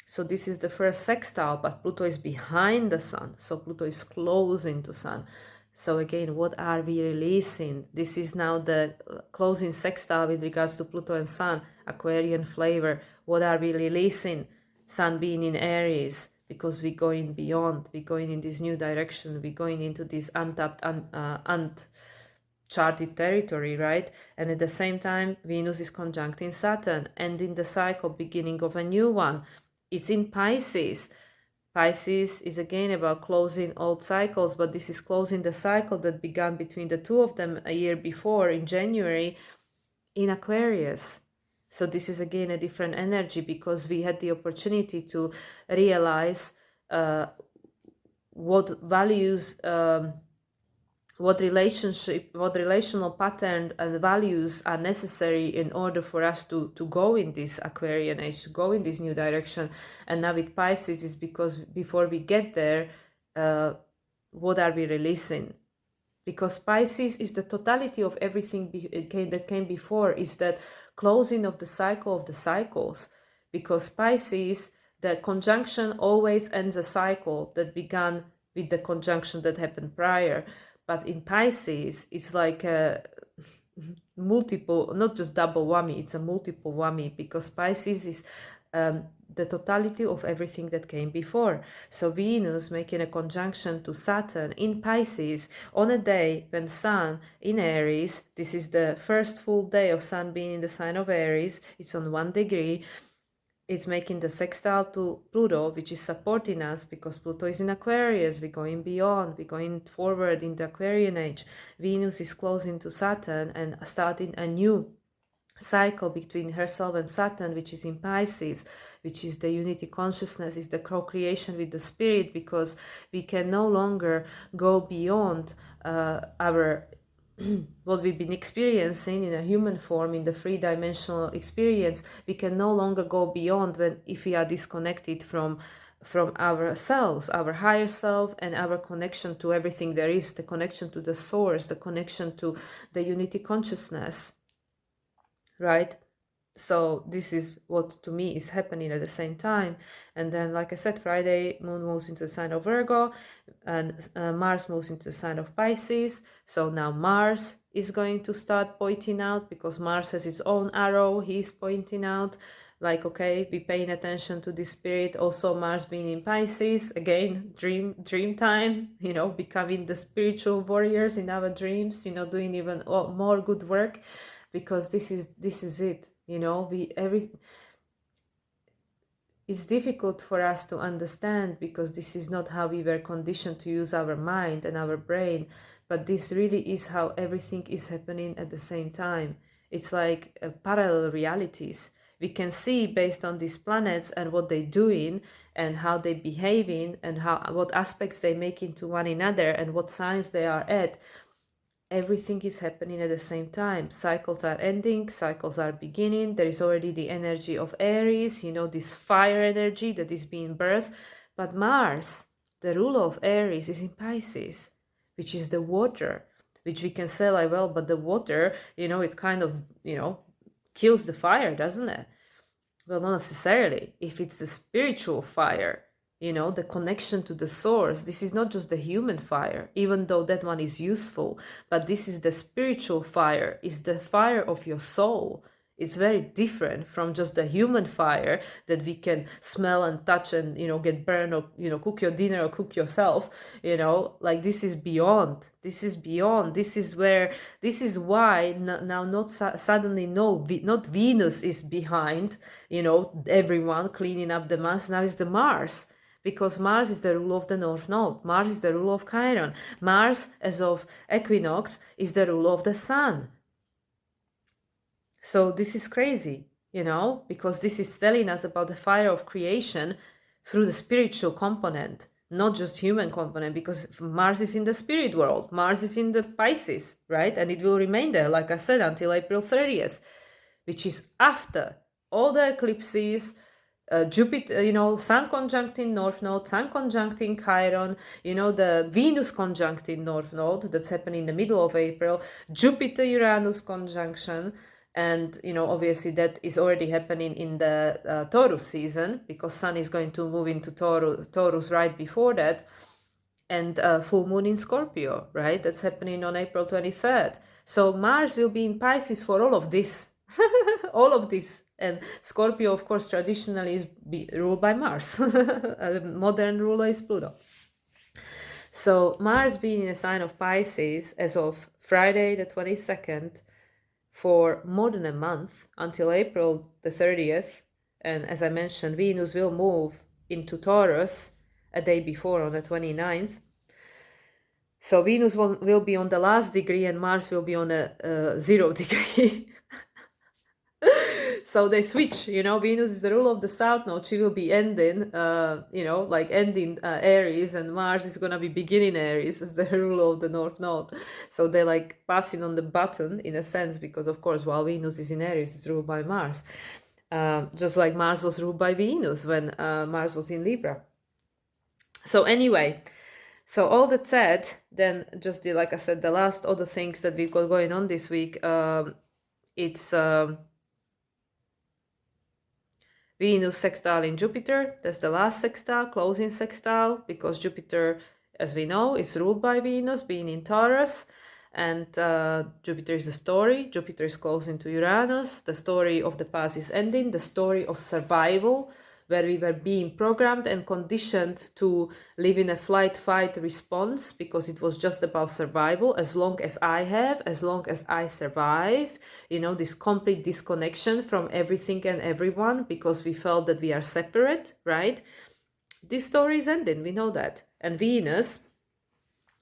So this is the first sextile, but Pluto is behind the Sun. So Pluto is closing to Sun. So again, what are we releasing? This is now the closing sextile with regards to Pluto and Sun, Aquarian flavor. What are we releasing? Sun being in Aries, because we're going beyond, we're going in this new direction, we're going into this untapped, uncharted territory, right? And at the same time, Venus is conjuncting Saturn, ending the cycle, beginning of a new one. It's in Pisces. Pisces is again about closing old cycles, but this is closing the cycle that began between the two of them a year before in January in Aquarius. So this is again a different energy, because we had the opportunity to realize what values, what relational pattern and values are necessary in order for us to go in this Aquarian age, to go in this new direction. And now with Pisces is because before we get there, what are we releasing? Because Pisces is the totality of everything that came before, is that closing of the cycle of the cycles. Because Pisces, the conjunction always ends a cycle that began with the conjunction that happened prior. But in Pisces, it's like a multiple, not just double whammy, it's a multiple whammy, because Pisces is the totality of everything that came before. So Venus making a conjunction to Saturn in Pisces on a day when Sun in Aries, this is the first full day of Sun being in the sign of Aries, it's on 1 degree, it's making the sextile to Pluto, which is supporting us because Pluto is in Aquarius. We're going beyond, we're going forward in the Aquarian age. Venus is closing to Saturn and starting a new cycle between herself and Saturn, which is in Pisces, which is the unity consciousness, is the co-creation with the spirit, because we can no longer go beyond our what we've been experiencing in a human form, in the three-dimensional experience. We can no longer go beyond if we are disconnected from ourselves, our higher self, and our connection to everything there is, the connection to the source, the connection to the unity consciousness, right? So this is what to me is happening at the same time. And then, like I said, Friday Moon moves into the sign of Virgo, and Mars moves into the sign of Pisces. So now Mars is going to start pointing out, because Mars has its own arrow. He's pointing out, like, okay, be paying attention to this spirit. Also Mars being in Pisces, again, dream time, you know, becoming the spiritual warriors in our dreams, you know, doing even more good work, because this is it. You know, it's difficult for us to understand, because this is not how we were conditioned to use our mind and our brain, but this really is how everything is happening at the same time. It's like parallel realities. We can see based on these planets and what they're doing and how they're behaving and what aspects they make into one another and what signs they are at. Everything is happening at the same time. Cycles are ending, cycles are beginning. There is already the energy of Aries, you know, this fire energy that is being birthed. But Mars, the ruler of Aries, is in Pisces, which is the water, which we can say like, well, but the water, you know, it kind of, you know, kills the fire, doesn't it? Well, not necessarily. If it's the spiritual fire, you know, the connection to the source. This is not just the human fire, even though that one is useful, but this is the spiritual fire, is the fire of your soul. It's very different from just the human fire that we can smell and touch and, you know, get burned, or, you know, cook your dinner or cook yourself, you know, like this is beyond. This is beyond. This is where, this is why now not suddenly, no, not Venus is behind, you know, everyone cleaning up the mess. Now it's the Mars, because Mars is the rule of the North Node. Mars is the rule of Chiron. Mars, as of Equinox, is the rule of the Sun. So this is crazy, you know, because this is telling us about the fire of creation through the spiritual component, not just human component, because Mars is in the spirit world. Mars is in the Pisces, right? And it will remain there, like I said, until April 30th, which is after all the eclipses, Jupiter, you know, Sun conjuncting North Node, Sun conjuncting Chiron, you know, the Venus conjuncting North Node, that's happening in the middle of April, Jupiter-Uranus conjunction, and, you know, obviously that is already happening in the Taurus season, because Sun is going to move into Taurus right before that, and full moon in Scorpio, right? That's happening on April 23rd. So Mars will be in Pisces for all of this. All of this. And Scorpio, of course, traditionally is ruled by Mars. Modern ruler is Pluto. So Mars being in a sign of Pisces as of Friday the 22nd for more than a month, until April the 30th. And as I mentioned, Venus will move into Taurus a day before, on the 29th. So Venus will be on the last degree and Mars will be on a 0 degree. So they switch, you know. Venus is the rule of the South Node. She will be ending, you know, like ending Aries, and Mars is going to be beginning Aries as the rule of the North Node. So they're like passing on the button in a sense, because of course, while Venus is in Aries, it's ruled by Mars. Just like Mars was ruled by Venus when Mars was in Libra. So anyway, so all that said, then just like I said, the last other things that we've got going on this week, it's Venus sextile in Jupiter. That's the last sextile, closing sextile, because Jupiter, as we know, is ruled by Venus, being in Taurus. And Jupiter is the story. Jupiter is closing to Uranus. The story of the past is ending. The story of survival, where we were being programmed and conditioned to live in a flight-fight response, because it was just about survival. As long as I survive, you know, this complete disconnection from everything and everyone, because we felt that we are separate, right? This story is ending, we know that. And Venus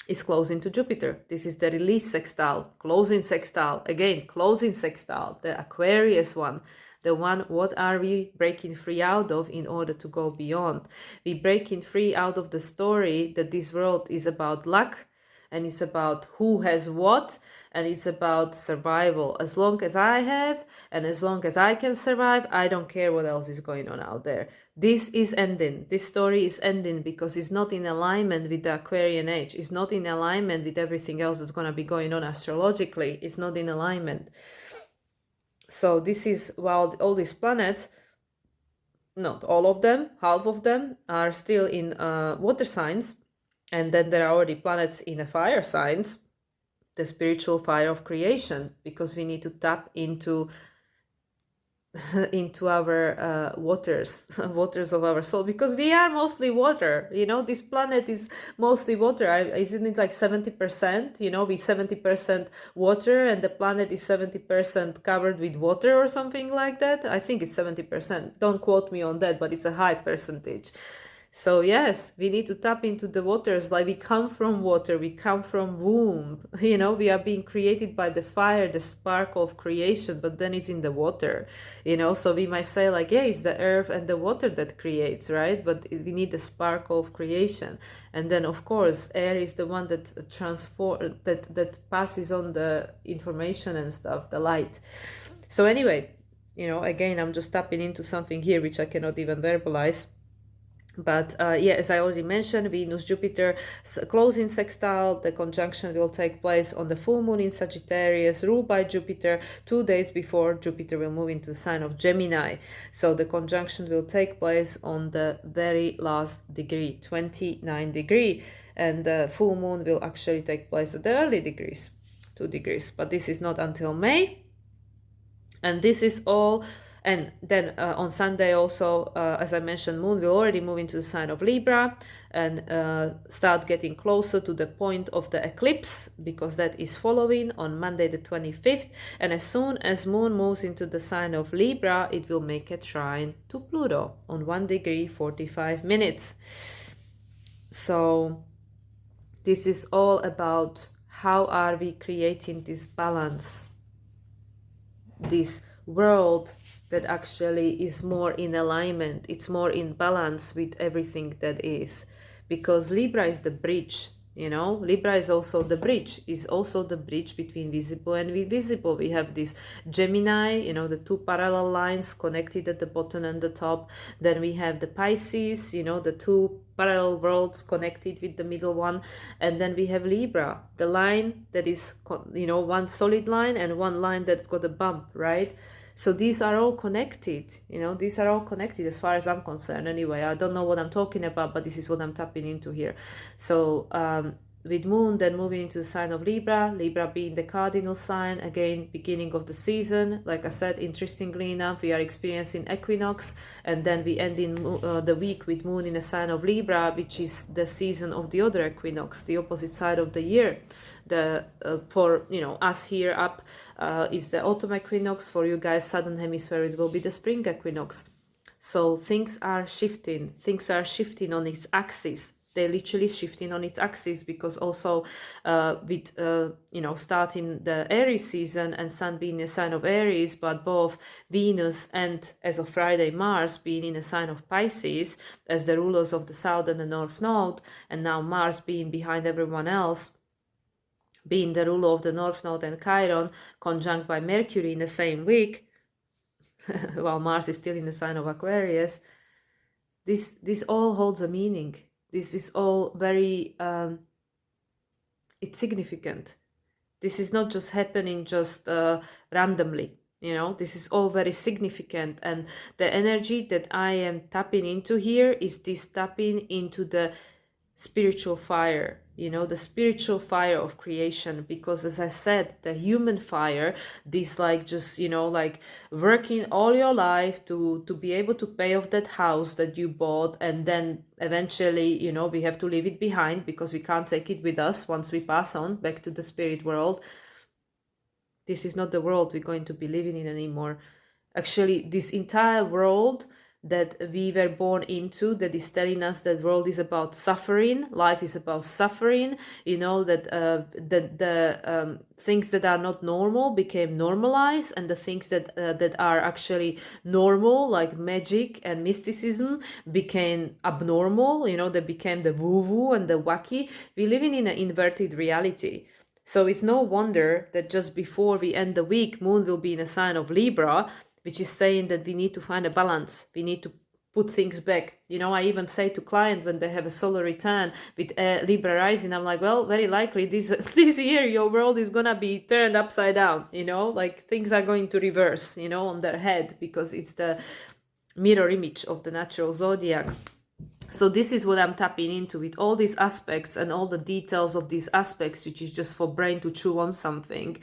is closing to Jupiter. This is the release sextile, closing sextile, again, closing sextile, the Aquarius one. The one, what are we breaking free out of in order to go beyond? We breaking free out of the story that this world is about luck, and it's about who has what, and it's about survival. As long as I have, and as long as I can survive, I don't care what else is going on out there. This is ending. This story is ending because it's not in alignment with the Aquarian age. It's not in alignment with everything else that's going to be going on astrologically. It's not in alignment. So this is, while all these planets, not all of them, half of them are still in water signs, and then there are already planets in the fire signs, the spiritual fire of creation, because we need to tap into our waters of our soul, because we are mostly water, you know. This planet is mostly water. Isn't it like 70%, you know, we 70% water, and the planet is 70% covered with water or something like that. I think it's 70%, don't quote me on that, but it's a high percentage. So yes, we need to tap into the waters. Like, we come from water, we come from womb, you know, we are being created by the fire, the spark of creation, but then it's in the water, you know. So we might say like, yeah, it's the earth and the water that creates, right? But we need the spark of creation. And then of course, air is the one that that passes on the information and stuff, the light. So anyway, you know, again, I'm just tapping into something here which I cannot even verbalize. But yeah, as I already mentioned, Venus-Jupiter closing sextile, the conjunction will take place on the full moon in Sagittarius, ruled by Jupiter, 2 days before Jupiter will move into the sign of Gemini. So the conjunction will take place on the very last degree, 29 degree, and the full moon will actually take place at the early degrees, 2 degrees. But this is not until May. And this is all. And then on Sunday also, as I mentioned, moon will already move into the sign of Libra and start getting closer to the point of the eclipse, because that is following on Monday the 25th. And as soon as moon moves into the sign of Libra, it will make a trine to Pluto on 1 degree 45 minutes. So this is all about how are we creating this balance, this world that actually is more in alignment, it's more in balance with everything that is. Because Libra is the bridge, you know, Libra is also the bridge, is also the bridge between visible and invisible. We have this Gemini, you know, the two parallel lines connected at the bottom and the top. Then we have the Pisces, you know, the two parallel worlds connected with the middle one. And then we have Libra, the line that is, you know, one solid line and one line that's got a bump, right? So these are all connected, you know, these are all connected as far as I'm concerned anyway. I don't know what I'm talking about, but this is what I'm tapping into here. So with moon then moving into the sign of Libra, Libra being the cardinal sign, again, beginning of the season. Like I said, interestingly enough, we are experiencing equinox, and then we end in the week with moon in a sign of Libra, which is the season of the other equinox, the opposite side of the year. The for, you know, us here up is the autumn equinox. For you guys, southern hemisphere, it will be the spring equinox. So things are shifting on its axis. They're literally shifting on its axis, because also with you know, starting the Aries season and Sun being a sign of Aries, but both Venus and, as of Friday, Mars being in a sign of Pisces as the rulers of the South and the North Node, and now Mars being behind everyone else, being the ruler of the North Node and Chiron, conjunct by Mercury in the same week, while Mars is still in the sign of Aquarius. This all holds a meaning. This is all very, it's significant. This is not just happening just randomly, you know, this is all very significant. And the energy that I am tapping into here is this tapping into the spiritual fire, you know, the spiritual fire of creation. Because as I said, the human fire, this like just, you know, like working all your life to be able to pay off that house that you bought, and then eventually, you know, we have to leave it behind because we can't take it with us once we pass on back to the spirit world. This is not the world we're going to be living in anymore. Actually, this entire world that we were born into, that is telling us that world is about suffering, life is about suffering, you know, that the things that are not normal became normalized, and the things that are actually normal, like magic and mysticism, became abnormal, you know, they became the woo-woo and the wacky. We're living in an inverted reality. So it's no wonder that just before we end the week, moon will be in a sign of Libra, which is saying that we need to find a balance. We need to put things back. You know, I even say to clients when they have a solar return with Libra rising, I'm like, well, very likely this year your world is gonna be turned upside down. You know, like things are going to reverse, you know, on their head, because it's the mirror image of the natural zodiac. So this is what I'm tapping into with all these aspects and all the details of these aspects, which is just for brain to chew on something.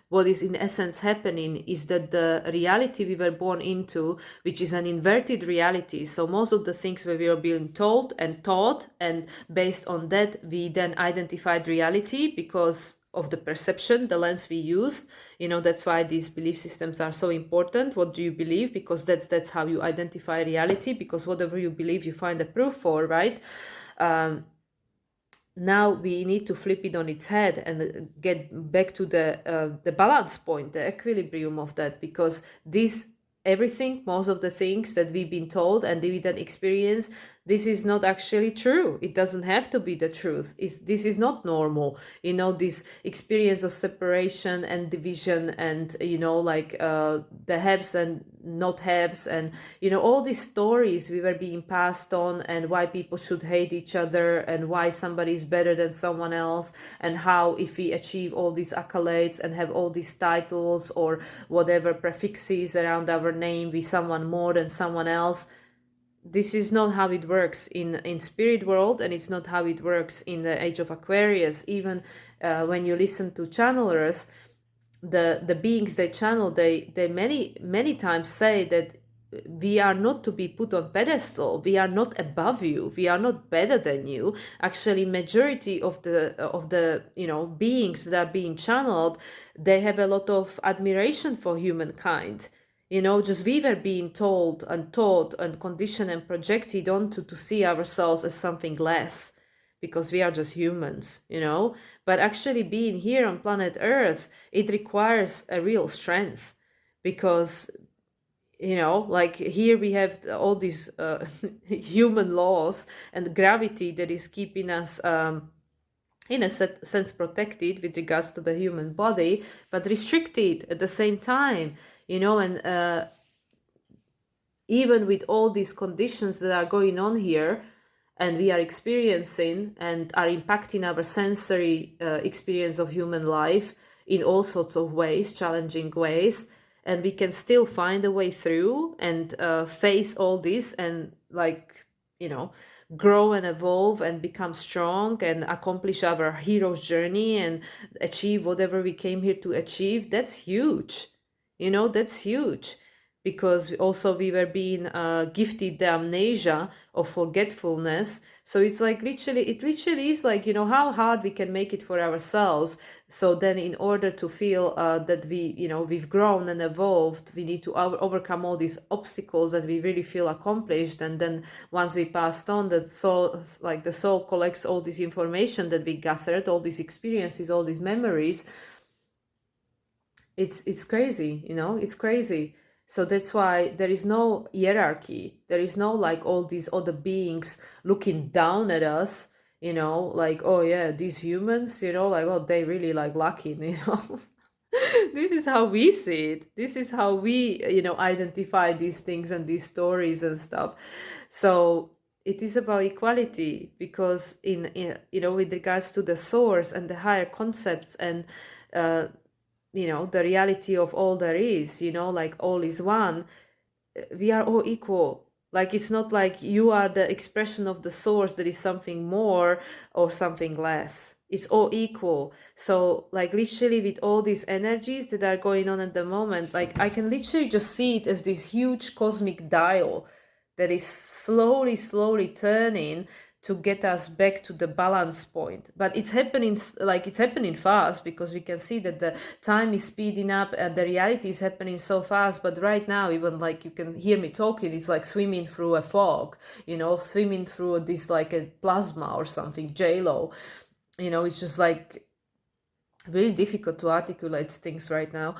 What is in essence happening is that the reality we were born into, which is an inverted reality, so most of the things where we are being told and taught, and based on that we then identified reality because of the perception, the lens we use. You know, that's why these belief systems are so important. What do you believe? Because that's how you identify reality, because whatever you believe you find a proof for, right? Now we need to flip it on its head and get back to the balance point, the equilibrium of that, because this everything, most of the things that we've been told and we then experience, this is not actually true. It doesn't have to be the truth. This is not normal. This experience of separation and division, and like the haves and not haves, and all these stories we were being passed on, and why people should hate each other, and why somebody is better than someone else, and how if we achieve all these accolades and have all these titles or whatever prefixes around our name, we someone more than someone else. This is not how it works in spirit world, and it's not how it works in the age of Aquarius. Even when you listen to channelers, the beings they channel, they many times say that we are not to be put on pedestal. We are not above you. We are not better than you. Actually, majority of the beings that are being channeled, they have a lot of admiration for humankind. Just we were being told and taught and conditioned and projected onto to see ourselves as something less, because we are just humans. But actually being here on planet Earth, it requires a real strength, because like here we have all these human laws and gravity that is keeping us in a sense protected with regards to the human body, but restricted at the same time. And even with all these conditions that are going on here, and we are experiencing and are impacting our sensory experience of human life in all sorts of ways, challenging ways, and we can still find a way through and face all this, and grow and evolve and become strong and accomplish our hero's journey and achieve whatever we came here to achieve. That's huge. That's huge, because also we were being gifted the amnesia of forgetfulness. So it's like it literally is like, how hard we can make it for ourselves. So then in order to feel that we've grown and evolved, we need to overcome all these obstacles, and we really feel accomplished. And then once we passed on, the soul collects all this information that we gathered, all these experiences, all these memories. It's crazy, it's crazy. So that's why there is no hierarchy. There is no like all these other beings looking down at us, like, oh yeah, these humans, like, oh, they really like lucky, This is how we see it. This is how we, identify these things and these stories and stuff. So it is about equality, because in with regards to the source and the higher concepts and the reality of all there is, like all is one, we are all equal. Like, it's not like you are the expression of the source that is something more or something less. It's all equal. So like literally with all these energies that are going on at the moment, like I can literally just see it as this huge cosmic dial that is slowly turning to get us back to the balance point. But it's happening fast, because we can see that the time is speeding up and the reality is happening so fast. But right now, even like you can hear me talking, it's like swimming through a fog, swimming through this like a plasma or something, J-Lo. It's just like really difficult to articulate things right now.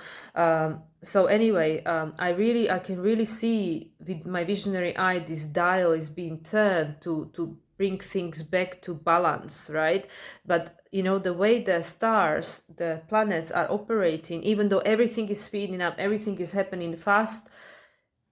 So anyway, I can really see with my visionary eye, this dial is being turned to bring things back to balance, right? But the way the stars, the planets are operating, even though everything is speeding up, everything is happening fast,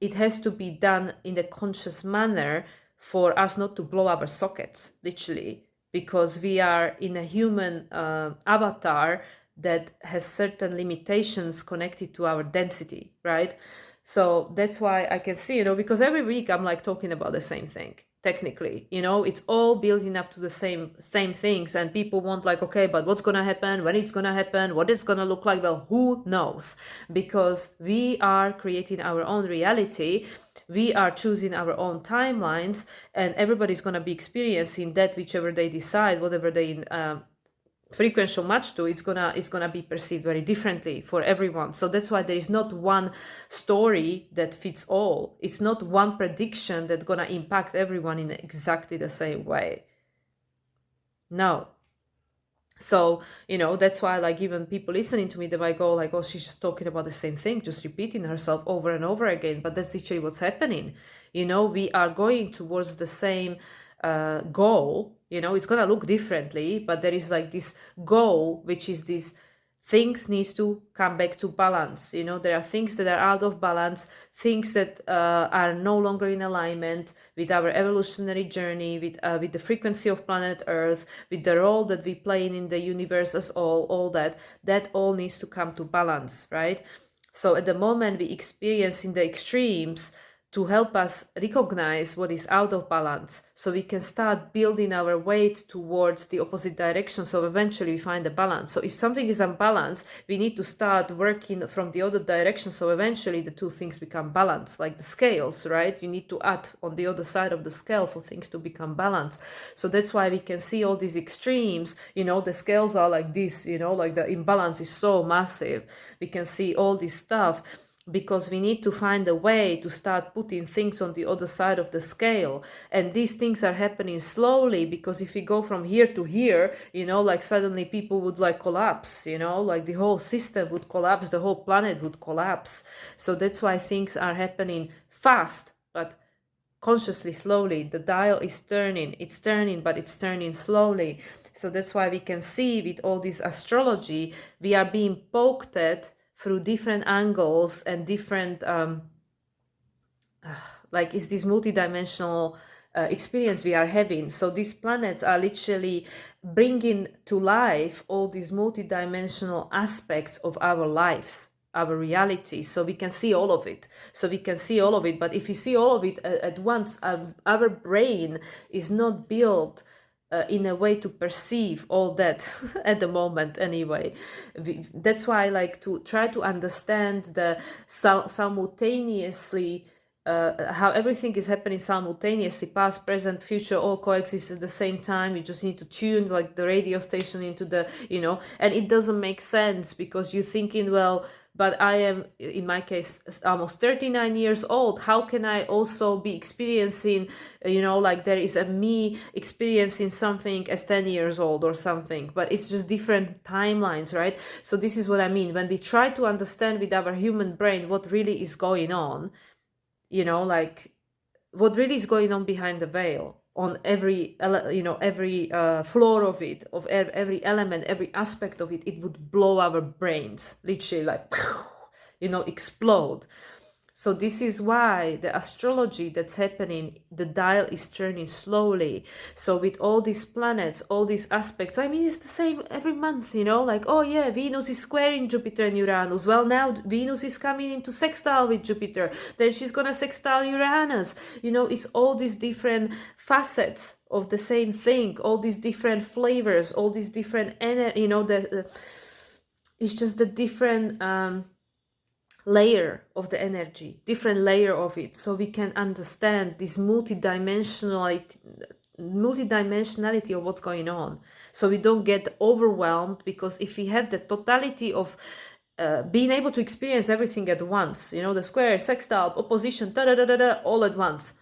it has to be done in a conscious manner for us not to blow our sockets, literally, because we are in a human avatar that has certain limitations connected to our density, right? So that's why I can see, because every week I'm like talking about the same thing. Technically, it's all building up to the same things, and people want like, okay, but what's gonna happen, when it's gonna happen, what it's gonna look like? Well, who knows? Because we are creating our own reality, we are choosing our own timelines, and everybody's gonna be experiencing that, whichever they decide, whatever they frequential match to, it's gonna be perceived very differently for everyone. So that's why there is not one story that fits all. It's not one prediction that's gonna impact everyone in exactly the same way. No. So that's why, like, even people listening to me, they might go like, oh, she's just talking about the same thing, just repeating herself over and over again. But that's literally what's happening. we are going towards the same goal. It's going to look differently, but there is like this goal, which is this things needs to come back to balance. There are things that are out of balance, things that are no longer in alignment with our evolutionary journey, with the frequency of planet Earth, with the role that we play in the universe as all that all needs to come to balance, right? So at the moment we experience in the extremes to help us recognize what is out of balance, so we can start building our weight towards the opposite direction, so eventually we find a balance. So if something is unbalanced, we need to start working from the other direction, so eventually the two things become balanced, like the scales, right? You need to add on the other side of the scale for things to become balanced. So that's why we can see all these extremes. The scales are like this, like the imbalance is so massive. We can see all this stuff because we need to find a way to start putting things on the other side of the scale. And these things are happening slowly, because if we go from here to here, like suddenly people would like collapse, like the whole system would collapse, the whole planet would collapse. So that's why things are happening fast, but consciously slowly. The dial is turning, but it's turning slowly. So that's why we can see with all this astrology, we are being poked at through different angles and different like it's this multidimensional experience we are having. So these planets are literally bringing to life all these multidimensional aspects of our lives, our reality, so we can see all of it. But if we see all of it at once, our brain is not built in a way to perceive all that at the moment anyway. That's why I like to try to understand the simultaneously how everything is happening simultaneously, past, present, future, all coexist at the same time. You just need to tune like the radio station into the, and it doesn't make sense, because you're thinking, well, but I am, in my case, almost 39 years old. How can I also be experiencing, like there is a me experiencing something as 10 years old or something, but it's just different timelines, right? So this is what I mean. When we try to understand with our human brain what really is going on, like what really is going on behind the veil, on every floor of it, of every element, every aspect of it, it would blow our brains, literally, like explode. So this is why the astrology that's happening, the dial is turning slowly. So with all these planets, all these aspects, I mean, it's the same every month, like, oh yeah, Venus is squaring Jupiter and Uranus. Well, now Venus is coming into sextile with Jupiter. Then she's gonna sextile Uranus. It's all these different facets of the same thing, all these different flavors, all these different, it's just the different layer of the energy, different layer of it, so we can understand this multidimensionality of what's going on, so we don't get overwhelmed. Because if we have the totality of being able to experience everything at once, the square, sextile, opposition, all at once,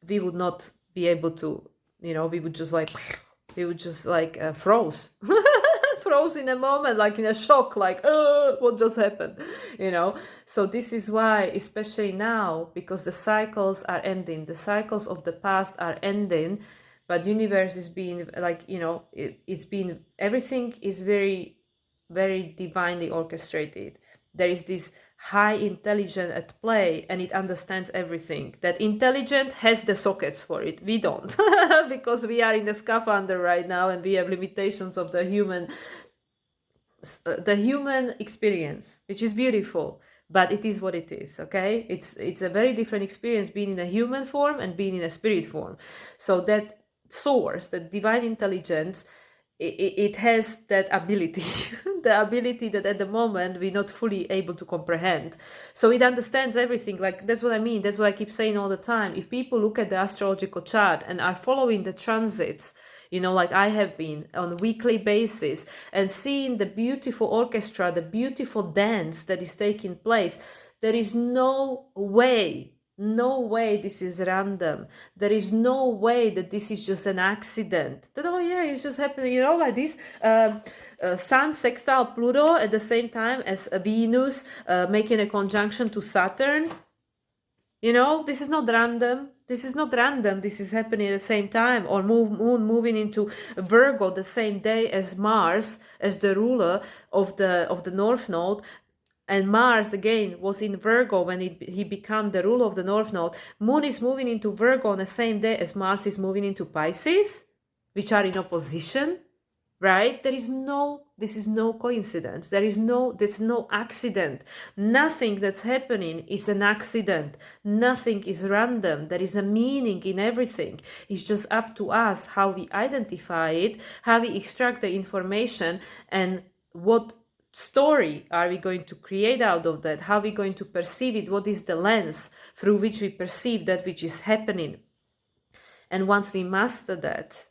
we would not be able to, we would just froze froze in a moment, like in a shock, like, what just happened, So this is why, especially now, because the cycles are ending, the cycles of the past are ending, but universe is being like, it's been, everything is very, very divinely orchestrated. There is this high intelligence at play, and it understands everything. That intelligent has the sockets for it. We don't, because we are in the scaphandler right now, and we have limitations of the human experience, which is beautiful, but it is what it is. Okay, it's a very different experience being in a human form and being in a spirit form. So that source, that divine intelligence, it has that ability the ability that at the moment we're not fully able to comprehend. So it understands everything. Like, that's what I mean. That's what I keep saying all the time. If people look at the astrological chart and are following the transits, like I have been on a weekly basis, and seeing the beautiful orchestra, the beautiful dance that is taking place, there is no way this is random. There is no way that this is just an accident. That, oh yeah, it's just happening, like this. Sun sextile Pluto at the same time as Venus making a conjunction to Saturn. You know, this is not random. This is not random. This is happening at the same time. Or Moon moving into Virgo the same day as Mars, as the ruler of the North Node. And Mars again was in Virgo when he became the ruler of the North Node. Moon is moving into Virgo on the same day as Mars is moving into Pisces, which are in opposition, right? This is no coincidence. There's no accident. Nothing that's happening is an accident. Nothing is random. There is a meaning in everything. It's just up to us how we identify it, how we extract the information, and what story are we going to create out of that? How are we going to perceive it? What is the lens through which we perceive that which is happening? And once we master that,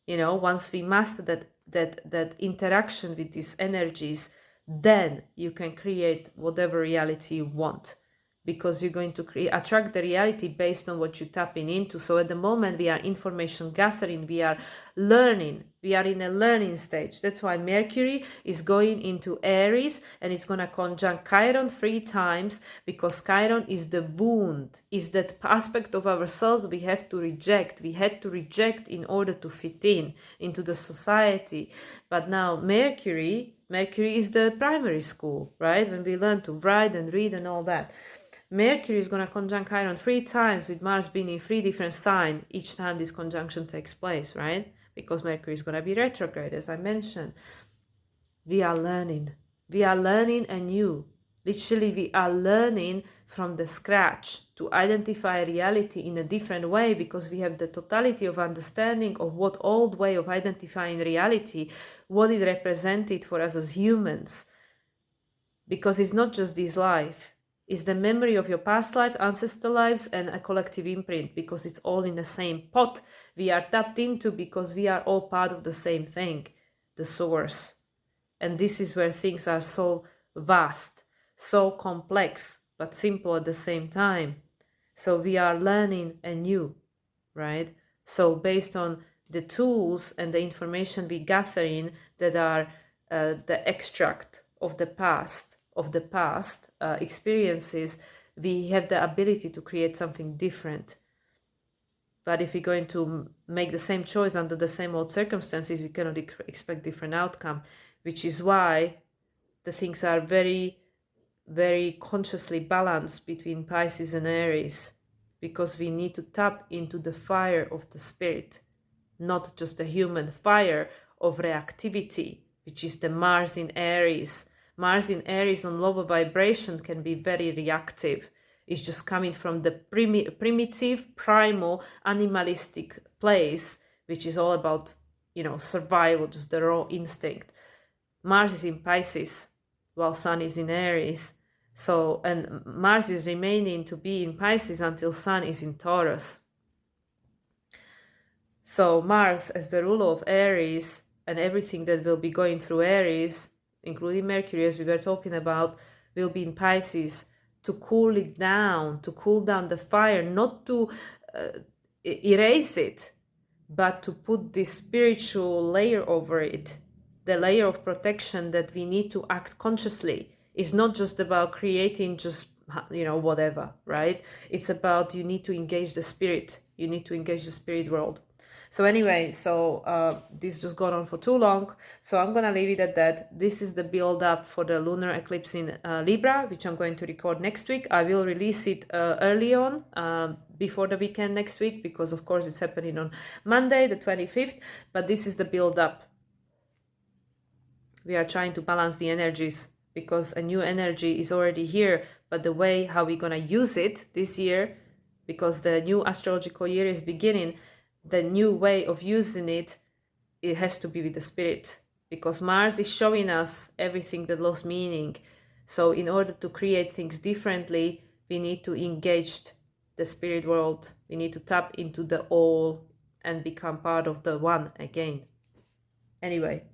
once we master that interaction with these energies, then you can create whatever reality you want, because you're going to attract the reality based on what you're tapping into. So at the moment we are information gathering, we are learning, we are in a learning stage. That's why Mercury is going into Aries, and it's going to conjunct Chiron 3 times, because Chiron is the wound, is that aspect of ourselves we have to reject. We had to reject in order to fit into the society. But now Mercury is the primary school, right? When we learn to write and read and all that. Mercury is going to conjunct Chiron 3 times, with Mars being in 3 different signs each time this conjunction takes place, right? Because Mercury is going to be retrograde, as I mentioned. We are learning. We are learning anew. Literally, we are learning from the scratch to identify reality in a different way, because we have the totality of understanding of what old way of identifying reality, what it represented for us as humans. Because it's not just this life. It's the memory of your past life, ancestor lives, and a collective imprint, because it's all in the same pot we are tapped into, because we are all part of the same thing, the source. And this is where things are so vast, so complex, but simple at the same time. So we are learning anew, right? So based on the tools and the information we gather in that are the extract of the past, experiences, we have the ability to create something different. But if we're going to make the same choice under the same old circumstances, we cannot expect different outcome, which is why the things are very, very consciously balanced between Pisces and Aries, because we need to tap into the fire of the spirit, not just the human fire of reactivity, which is the Mars in Aries. Mars in Aries on lower vibration can be very reactive. It's just coming from the primitive, primal, animalistic place, which is all about, survival, just the raw instinct. Mars is in Pisces, while Sun is in Aries. So, and Mars is remaining to be in Pisces until Sun is in Taurus. So Mars, as the ruler of Aries, and everything that will be going through Aries, including Mercury, as we were talking about, will be in Pisces to cool it down, to cool down the fire, not to erase it, but to put this spiritual layer over it, the layer of protection that we need to act consciously. It's not just about creating just, whatever, right? It's about, you need to engage the spirit. You need to engage the spirit world. So anyway, this just gone on for too long, so I'm gonna leave it at that. This is the build up for the lunar eclipse in Libra, which I'm going to record next week. I will release it early on, before the weekend next week, because of course it's happening on Monday the 25th, but this is the build up. We are trying to balance the energies, because a new energy is already here, but the way how we're gonna use it this year, because the new astrological year is beginning, the new way of using it, it has to be with the spirit, because Mars is showing us everything that lost meaning. So in order to create things differently, we need to engage the spirit world. We need to tap into the all and become part of the one again. Anyway,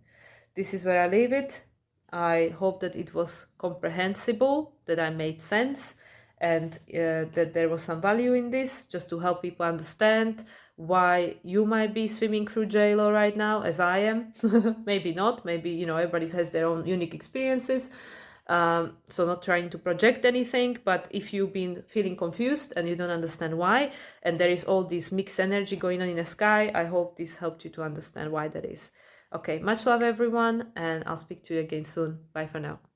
this is where I leave it. I hope that it was comprehensible, that I made sense, and that there was some value in this, just to help people understand why you might be swimming through JLo right now, as I am. Maybe not. Maybe, everybody has their own unique experiences. So not trying to project anything, but if you've been feeling confused and you don't understand why, and there is all this mixed energy going on in the sky, I hope this helped you to understand why that is. Okay, much love everyone, and I'll speak to you again soon. Bye for now.